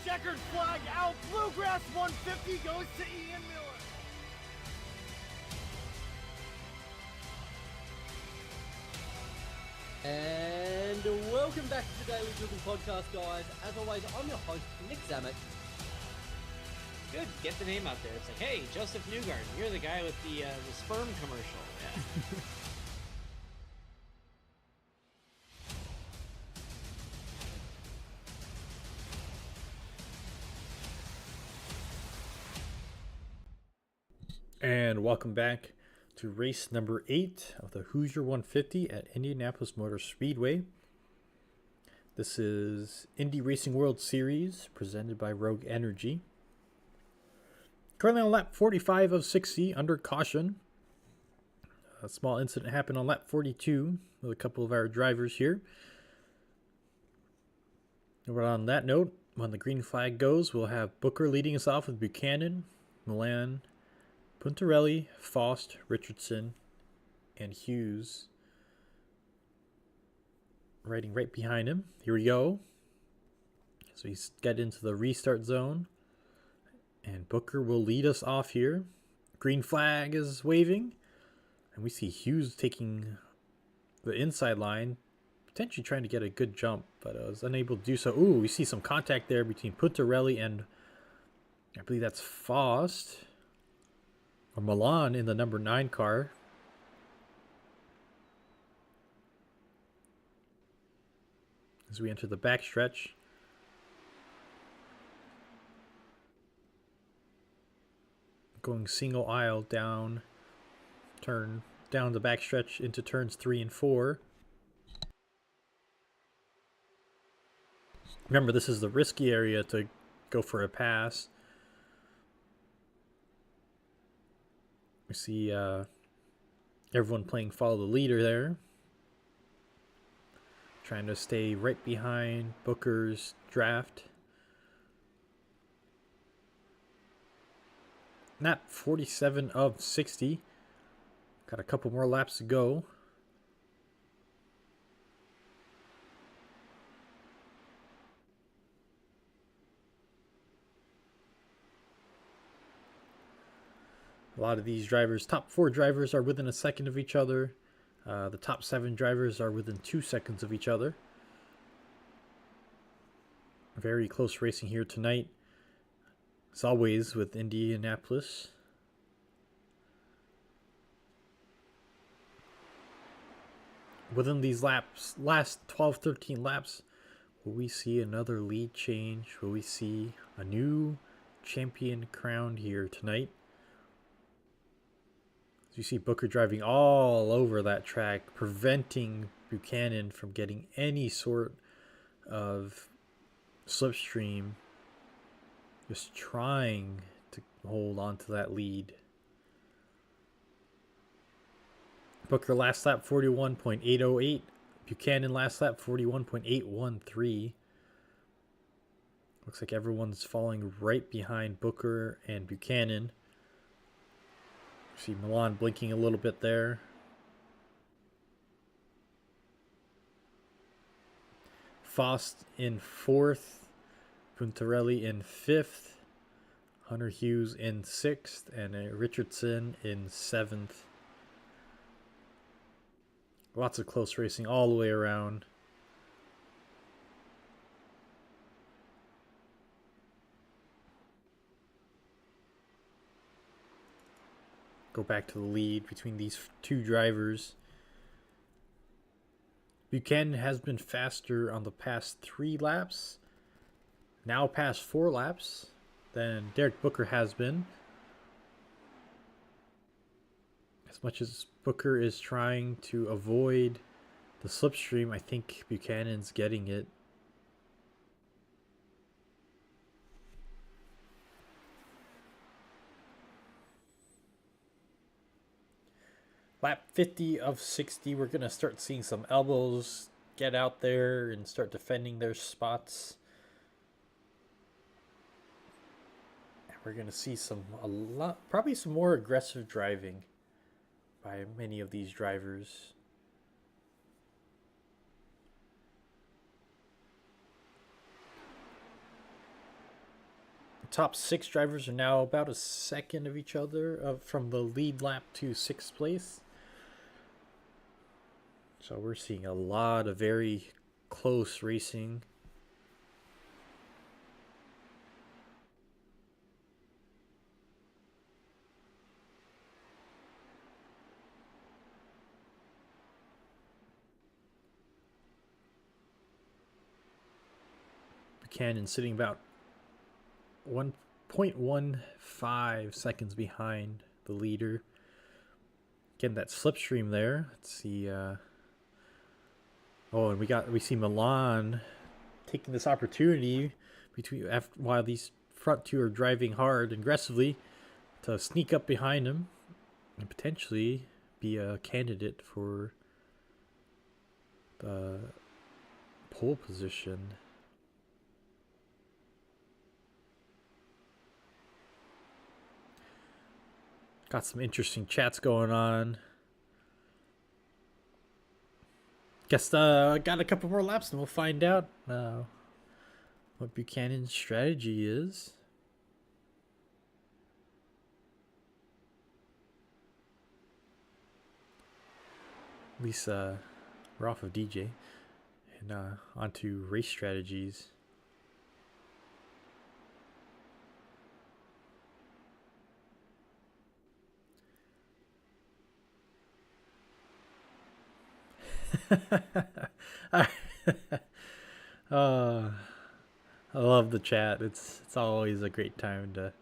Checkered flag out. Bluegrass 150 goes to Ian Miller. And welcome back to the Daily Driven Podcast, guys. As always, I'm your host, Nick Zammit. Good, get the name out there. It's like, hey, Joseph Newgarden, you're the guy with the sperm commercial. Yeah. And welcome back to race number 8 of the Hoosier 150 at Indianapolis Motor Speedway. This is Indy Racing World Series presented by Rogue Energy. Currently on lap 45 of 60 under caution. A small incident happened on lap 42 with a couple of our drivers here. But on that note, when the green flag goes, we'll have Booker leading us off with Buchanan, Milan, Puntarelli, Faust, Richardson, and Hughes riding right behind him. Here we go. So he's got into the restart zone. And Booker will lead us off here. Green flag is waving. And we see Hughes taking the inside line, potentially trying to get a good jump, but was unable to do so. Ooh, we see some contact there between Puntarelli and I believe that's Faust. Or Milan in the number 9 car. As we enter the backstretch. Going single aisle down the backstretch into turns 3 and 4. Remember, this is the risky area to go for a pass. We see everyone playing follow the leader there. Trying to stay right behind Booker's draft. Lap 47 of 60. Got a couple more laps to go. A lot of these drivers, top 4 drivers are within a second of each other. The top 7 drivers are within 2 seconds of each other. Very close racing here tonight. As always with Indianapolis. Within these laps, last 12-13 laps, will we see another lead change? Will we see a new champion crowned here tonight? As you see Booker driving all over that track, preventing Buchanan from getting any sort of slipstream. Just trying to hold on to that lead. Booker last lap 41.808. Buchanan last lap 41.813. Looks like everyone's falling right behind Booker and Buchanan. See Milan blinking a little bit there. Faust in 4th. Puntarelli in 5th. Hunter Hughes in 6th. And Richardson in 7th. Lots of close racing all the way around. Go back to the lead between these 2 drivers. Buchanan has been faster on the past 3 laps. Now past 4 laps than Derek Booker has been. As much as Booker is trying to avoid the slipstream, I think Buchanan's getting it. Lap 50 of 60, we're going to start seeing some elbows get out there and start defending their spots. And we're going to see probably some more aggressive driving by many of these drivers. The top 6 drivers are now about a second of each other from the lead lap to 6th place. So we're seeing a lot of very close racing. Buchanan sitting about 1.15 seconds behind the leader. Getting that slipstream there. Let's see. And we see Milan taking this opportunity while these front 2 are driving hard and aggressively. to sneak up behind him and potentially be a candidate for the pole position. Got some interesting chats going on. Guess I got a couple more laps and we'll find out what Buchanan's strategy is. At least we're off of DJ and onto race strategies. I love the chat. It's always a great time to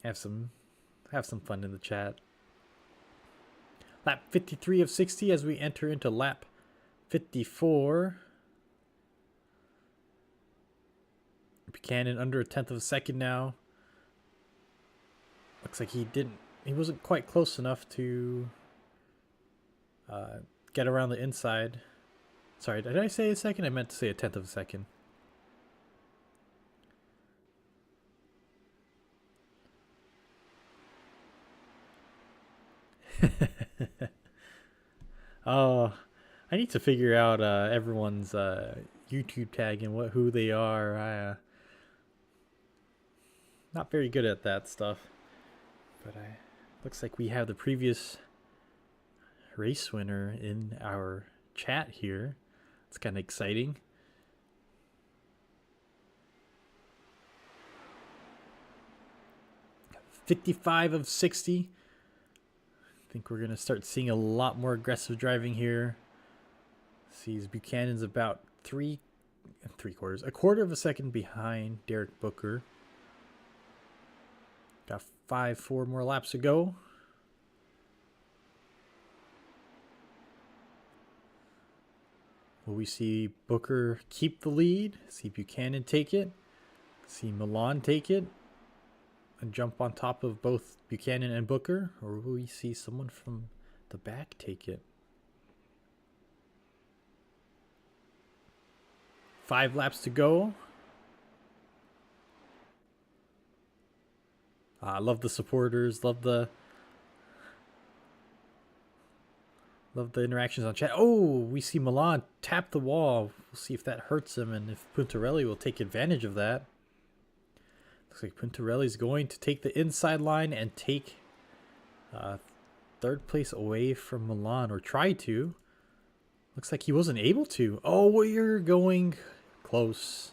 have some fun in the chat. Lap 53 of 60 as we enter into lap 54. Buchanan under a tenth of a second now. Looks like he wasn't quite close enough to get around the inside. Sorry, did I say a second? I meant to say a tenth of a second. Oh, I need to figure out everyone's YouTube tag and who they are. I not very good at that stuff, but looks like we have the previous race winner in our chat here. It's kind of exciting. $55 of 60. I think we're gonna start seeing a lot more aggressive driving here. Sees Buchanan's about a quarter of a second behind Derek Booker. Got 4 more laps to go. Will we see Booker keep the lead? See Buchanan take it? See Milan take it? And jump on top of both Buchanan and Booker? Or will we see someone from the back take it? 5 laps to go. I love the supporters. Love the interactions on chat. Oh, we see Milan tap the wall. We'll see if that hurts him and if Puntarelli will take advantage of that. Looks like Puntarelli's going to take the inside line and take third place away from Milan, or try to. Looks like he wasn't able to. Oh, we're going close.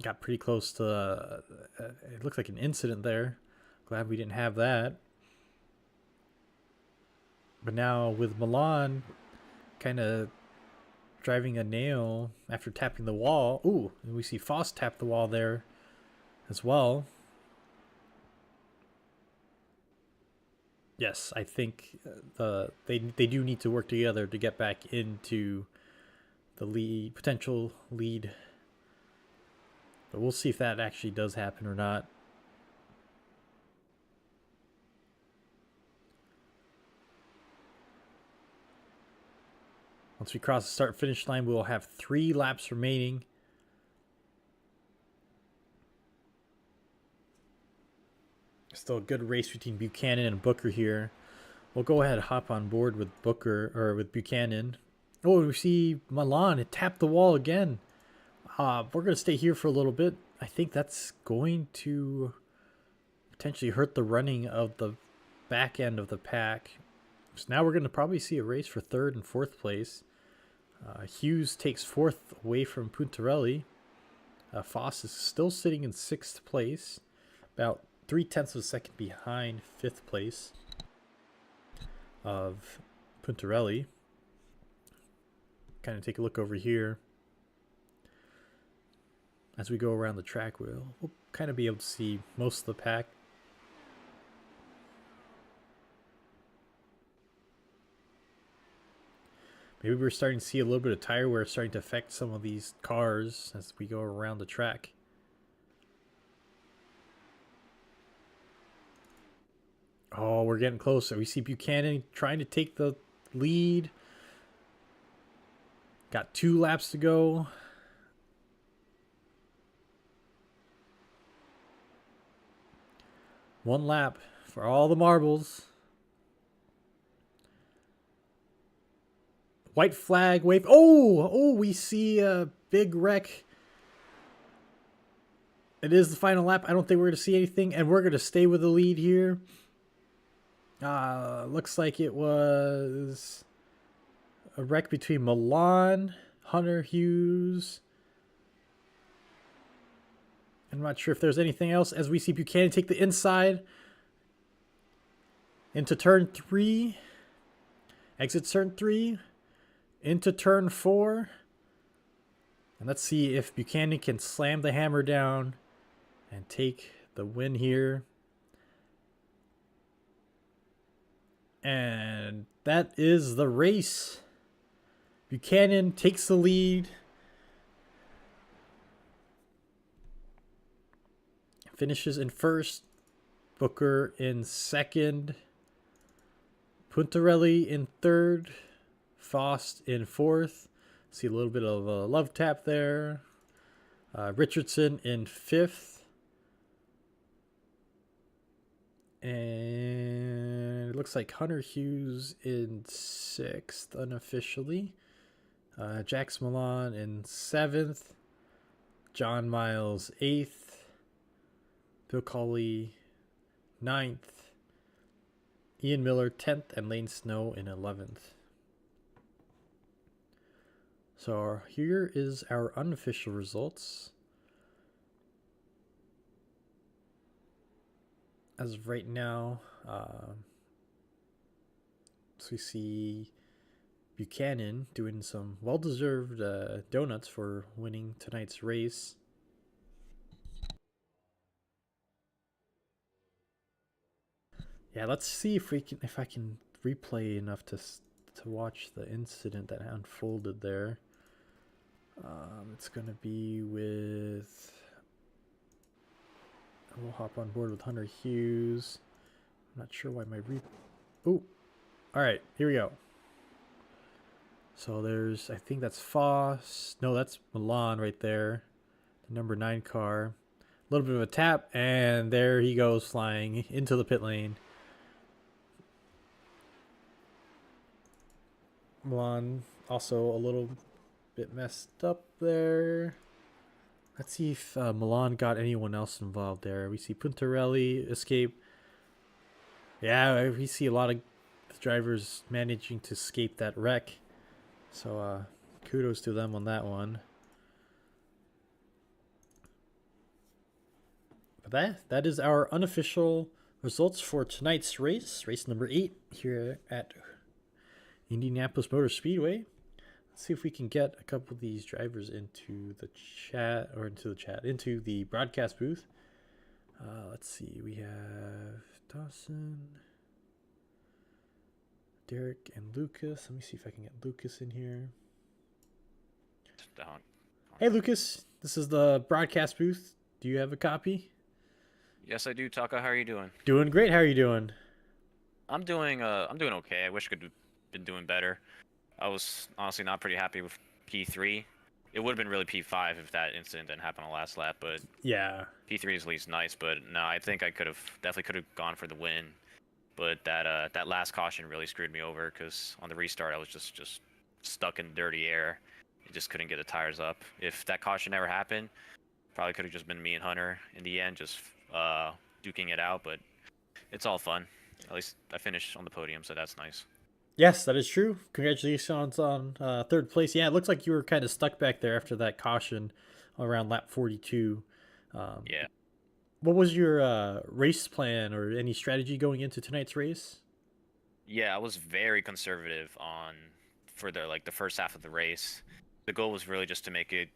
Got pretty close to, it looks like an incident there. Glad we didn't have that. But now with Milan kind of driving a nail after tapping the wall. Ooh, and we see Foss tap the wall there as well. Yes, I think they do need to work together to get back into the potential lead. But we'll see if that actually does happen or not. Once we cross the start-finish line, we'll have 3 laps remaining. Still a good race between Buchanan and Booker here. We'll go ahead and hop on board with with Buchanan. Oh, we see Milan. It tapped the wall again. We're going to stay here for a little bit. I think that's going to potentially hurt the running of the back end of the pack. So now we're going to probably see a race for 3rd and 4th place. Hughes takes 4th away from Puntarelli. Foss is still sitting in 6th place, about 0.3 of a second behind 5th place of Puntarelli. Kind of take a look over here. As we go around the track, we'll kind of be able to see most of the pack. Maybe we're starting to see a little bit of tire wear starting to affect some of these cars as we go around the track. Oh, we're getting closer. We see Buchanan trying to take the lead. Got 2 laps to go. One lap for all the marbles. White flag wave. Oh, we see a big wreck. It is the final lap. I don't think we're going to see anything, and we're going to stay with the lead here. Looks like it was a wreck between Milan, Hunter Hughes. I'm not sure if there's anything else, as we see Buchanan take the inside into turn 3. Exits turn 3. Into turn 4. And let's see if Buchanan can slam the hammer down and take the win here. And that is the race. Buchanan takes the lead. Finishes in first. Booker in second. Puntarelli in third. Faust in fourth. See a little bit of a love tap there. Richardson in fifth. And it looks like Hunter Hughes in sixth unofficially. Jax Milan in seventh. John Miles eighth. Bill Colley ninth. Ian Miller 10th. And Lane Snow in 11th. So here is our unofficial results. As of right now, so we see Buchanan doing some well-deserved donuts for winning tonight's race. Yeah, let's see if I can replay enough to watch the incident that unfolded there. It's gonna be with. We'll hop on board with Hunter Hughes. I'm not sure why my Ooh. All right, here we go. So there's, I think that's Foss. No, that's Milan right there. The number 9 car. A little bit of a tap, and there he goes flying into the pit lane. Milan also a little bit messed up there. Let's see if Milan got anyone else involved there. We see Puntarelli escape. Yeah, we see a lot of drivers managing to escape that wreck. So kudos to them on that one. But that is our unofficial results for tonight's race. Race number 8 here at Indianapolis Motor Speedway. Let's see if we can get a couple of these drivers into the into the broadcast booth. Let's see, we have Dawson, Derek, and Lucas. Let me see if I can get Lucas in here. Hey Lucas, this is the broadcast booth. Do you have a copy? Yes, I do, Taka. How are you doing? Doing great. How are you doing? I'm doing okay. I wish I could have been doing better. I was honestly not pretty happy with P3. It would have been really P5 if that incident didn't happen on the last lap, but yeah, P3 is at least nice. But no, I think I definitely could have gone for the win. But that last caution really screwed me over because on the restart I was just stuck in dirty air. I just couldn't get the tires up. If that caution never happened, probably could have just been me and Hunter in the end, just duking it out. But it's all fun. At least I finished on the podium, so that's nice. Yes, that is true. Congratulations on third place. Yeah, it looks like you were kind of stuck back there after that caution around lap 42. Yeah. What was your race plan or any strategy going into tonight's race? Yeah, I was very conservative for the first half of the race. The goal was really just to make it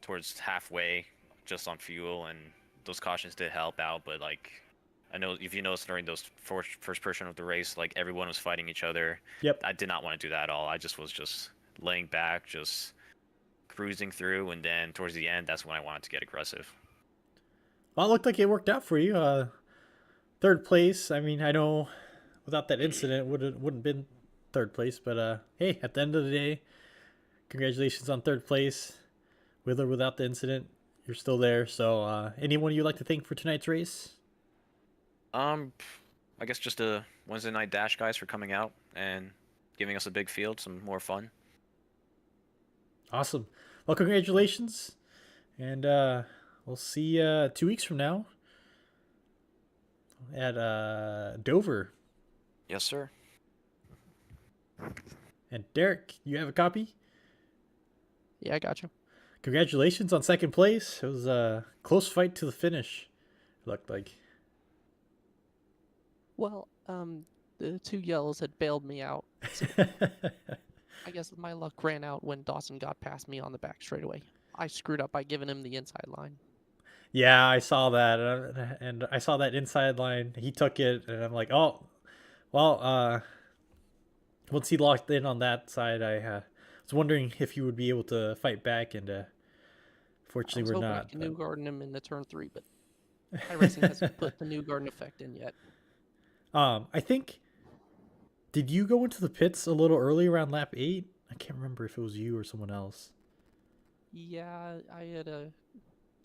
towards halfway, just on fuel, and those cautions did help out. But I know if you noticed during those first portion of the race, everyone was fighting each other. Yep. I did not want to do that at all. I was laying back, just cruising through, and then towards the end, that's when I wanted to get aggressive. Well, it looked like it worked out for you. Third place. I mean, I know without that incident, wouldn't been third place. But hey, at the end of the day, congratulations on third place. With or without the incident, you're still there. So anyone you'd like to thank for tonight's race? I guess just the Wednesday night dash guys for coming out and giving us a big field, some more fun. Awesome. Well, congratulations, and we'll see you 2 weeks from now at Dover. Yes, sir. And Derek, you have a copy? Yeah, I got you. Congratulations on second place. It was a close fight to the finish, it looked like. Well, the two yellows had bailed me out. So I guess my luck ran out when Dawson got past me on the back straightaway. I screwed up by giving him the inside line. Yeah, I saw that, and I saw that inside line. He took it, and I'm like, oh, well. Once he locked in on that side, I was wondering if you would be able to fight back, and fortunately, we're not. I New Garden him in the turn 3, but iRacing hasn't put the New Garden effect in yet. I think. Did you go into the pits a little early around lap 8? I can't remember if it was you or someone else. Yeah, I had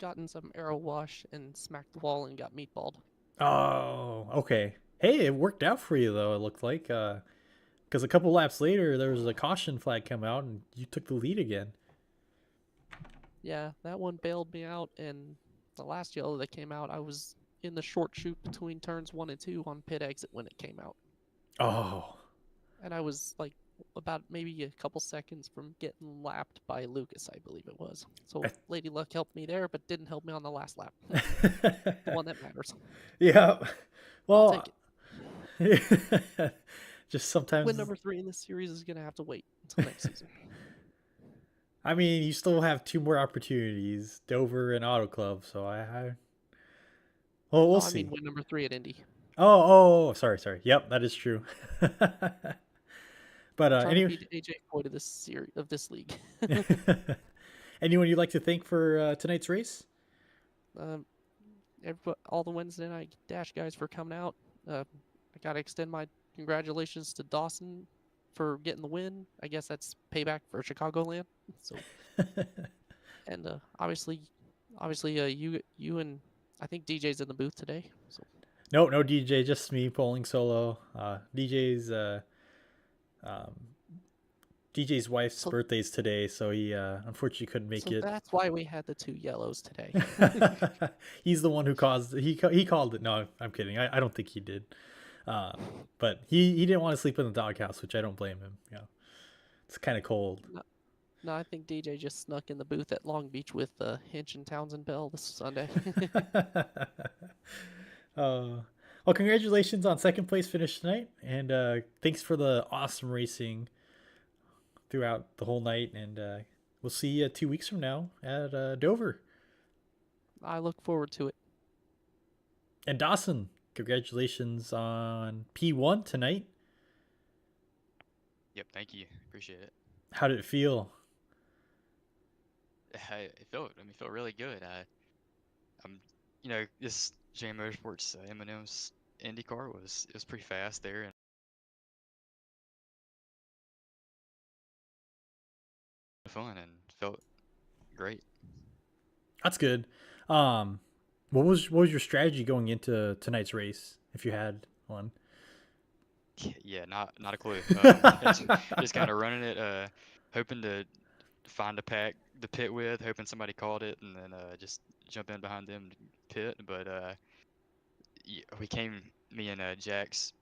gotten some arrow wash and smacked the wall and got meatballed. Oh, okay. Hey, it worked out for you though. It looked like, because a couple laps later there was a caution flag come out and you took the lead again. Yeah, that one bailed me out, and the last yellow that came out, I was in the short chute between turns 1 and 2 on pit exit when it came out. Oh. And I was like about maybe a couple seconds from getting lapped by Lucas, I believe it was. So Lady Luck helped me there, but didn't help me on the last lap. The one that matters. Yeah. Well, I'll take it. Just sometimes. Win number 3 in this series is going to have to wait until next season. I mean, you still have 2 more opportunities, Dover and Auto Club. So well, we'll see. I mean, win number 3 at Indy. Oh, sorry. Yep, that is true. But anyway, AJ Foyt of this series of this league. Anyone you'd like to thank for tonight's race? All the Wednesday night dash guys for coming out. I gotta extend my congratulations to Dawson for getting the win. I guess that's payback for Chicagoland. So, and obviously, you and I think DJ's in the booth today. So. No DJ, just me polling solo. DJ's wife's birthday's today, so he unfortunately couldn't make it. That's why we had the 2 yellows today. He's the one who caused. He called it. No, I'm kidding. I don't think he did. But he didn't want to sleep in the doghouse, which I don't blame him. Yeah, it's kind of cold. No, I think DJ just snuck in the booth at Long Beach with Hinch and Townsend Bell this Sunday. Well, congratulations on second place finish tonight, and thanks for the awesome racing throughout the whole night. And we'll see you 2 weeks from now at Dover. I look forward to it. And Dawson, congratulations on P1 tonight. Yep, thank you. Appreciate it. How did it feel? It felt really good. This Jam Motorsports M&M's IndyCar was pretty fast there, and fun and felt great. That's good. What was your strategy going into tonight's race, if you had one? Yeah, not a clue. Just kind of running it, hoping to find a pack to pit with, hoping somebody called it, and then just jump in behind them to pit. But me and Jax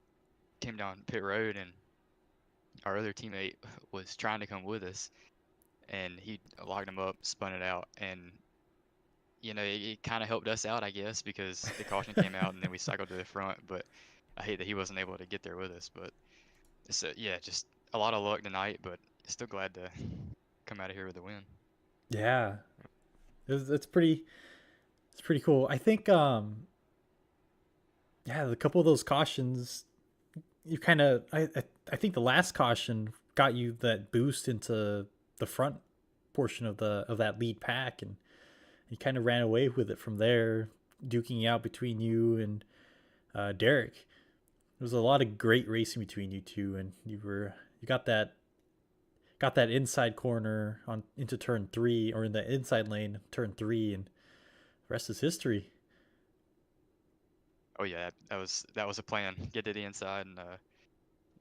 came down pit road, and our other teammate was trying to come with us, and he locked him up, spun it out, and it kind of helped us out, I guess, because the caution came out, and then we cycled to the front. But I hate that he wasn't able to get there with us. But it's just a lot of luck tonight, but still glad to come out of here with a win. Yeah, it's pretty cool. I think a couple of those cautions, you kind of I think the last caution got you that boost into the front portion of that lead pack, and you kind of ran away with it from there, duking out between you and Derek. was a lot of great racing between you two, and you got that inside corner on into turn 3, or in the inside lane turn 3, and the rest is history. Oh yeah, that was a plan. Get to the inside and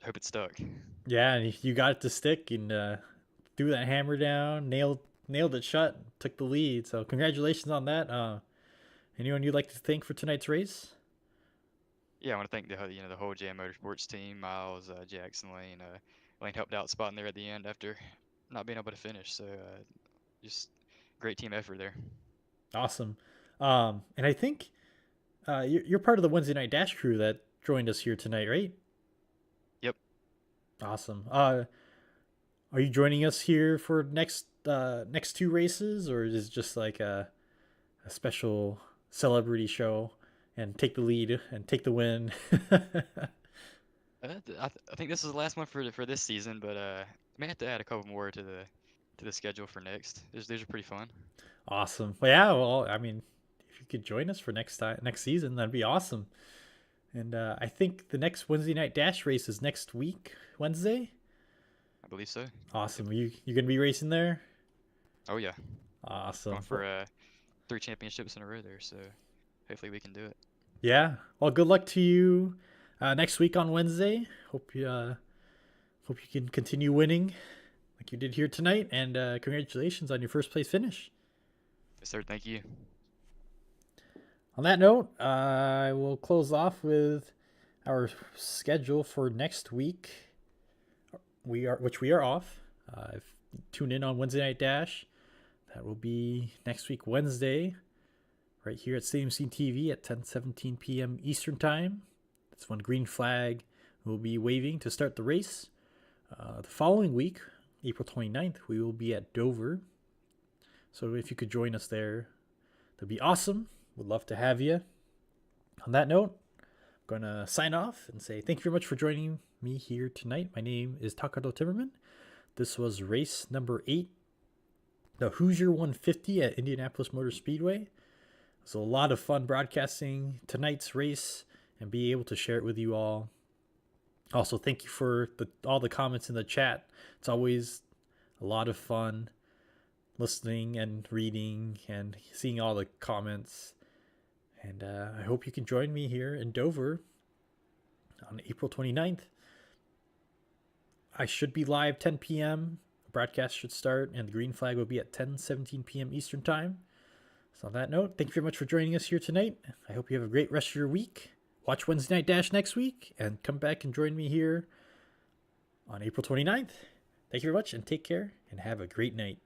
hope it stuck. Yeah, and you got it to stick, and threw that hammer down, nailed it shut, took the lead. So congratulations on that. Anyone you'd like to thank for tonight's race? Yeah, I want to thank the whole Jam Motorsports team, Miles, Jackson, Lane. Lane helped out spotting there at the end after not being able to finish. So just great team effort there. Awesome. And I think you're part of the Wednesday Night Dash crew that joined us here tonight, right? Yep. Awesome. Are you joining us here for next 2 races, or is it just like a special celebrity show and take the lead and take the win? I think this is the last one for this season, but I may have to add a couple more to the schedule for next. These are pretty fun. Awesome. Well, yeah. Well, I mean, if you could join us for next season, that'd be awesome. And I think the next Wednesday Night Dash race is next week, Wednesday. I believe so. Awesome. You gonna be racing there? Oh yeah. Awesome. Going for 3 championships in a row there, so hopefully we can do it. Yeah. Well, good luck to you next week on Wednesday. Hope you can continue winning like you did here tonight, and congratulations on your first place finish. Yes, sir. Thank you. On that note, I will close off with our schedule for next week. We are off. Tune in on Wednesday Night Dash. That will be next week, Wednesday, right here at CMC TV at 10:17 p.m. Eastern Time. That's when green flag will be waving to start the race. The following week, April 29th, we will be at Dover. So if you could join us there, that'd be awesome. Would love to have you. On that note, I'm going to sign off and say thank you very much for joining me here tonight. My name is Taka Timmerman. This was race number 8, the Hoosier 150 at Indianapolis Motor Speedway. It was a lot of fun broadcasting tonight's race and be able to share it with you all. Also, thank you for all the comments in the chat. It's always a lot of fun listening and reading and seeing all the comments. And I hope you can join me here in Dover on April 29th. I should be live 10 p.m. The broadcast should start, and the green flag will be at 10:17 p.m. Eastern Time. So on that note, thank you very much for joining us here tonight. I hope you have a great rest of your week. Watch Wednesday Night Dash next week, and come back and join me here on April 29th. Thank you very much, and take care, and have a great night.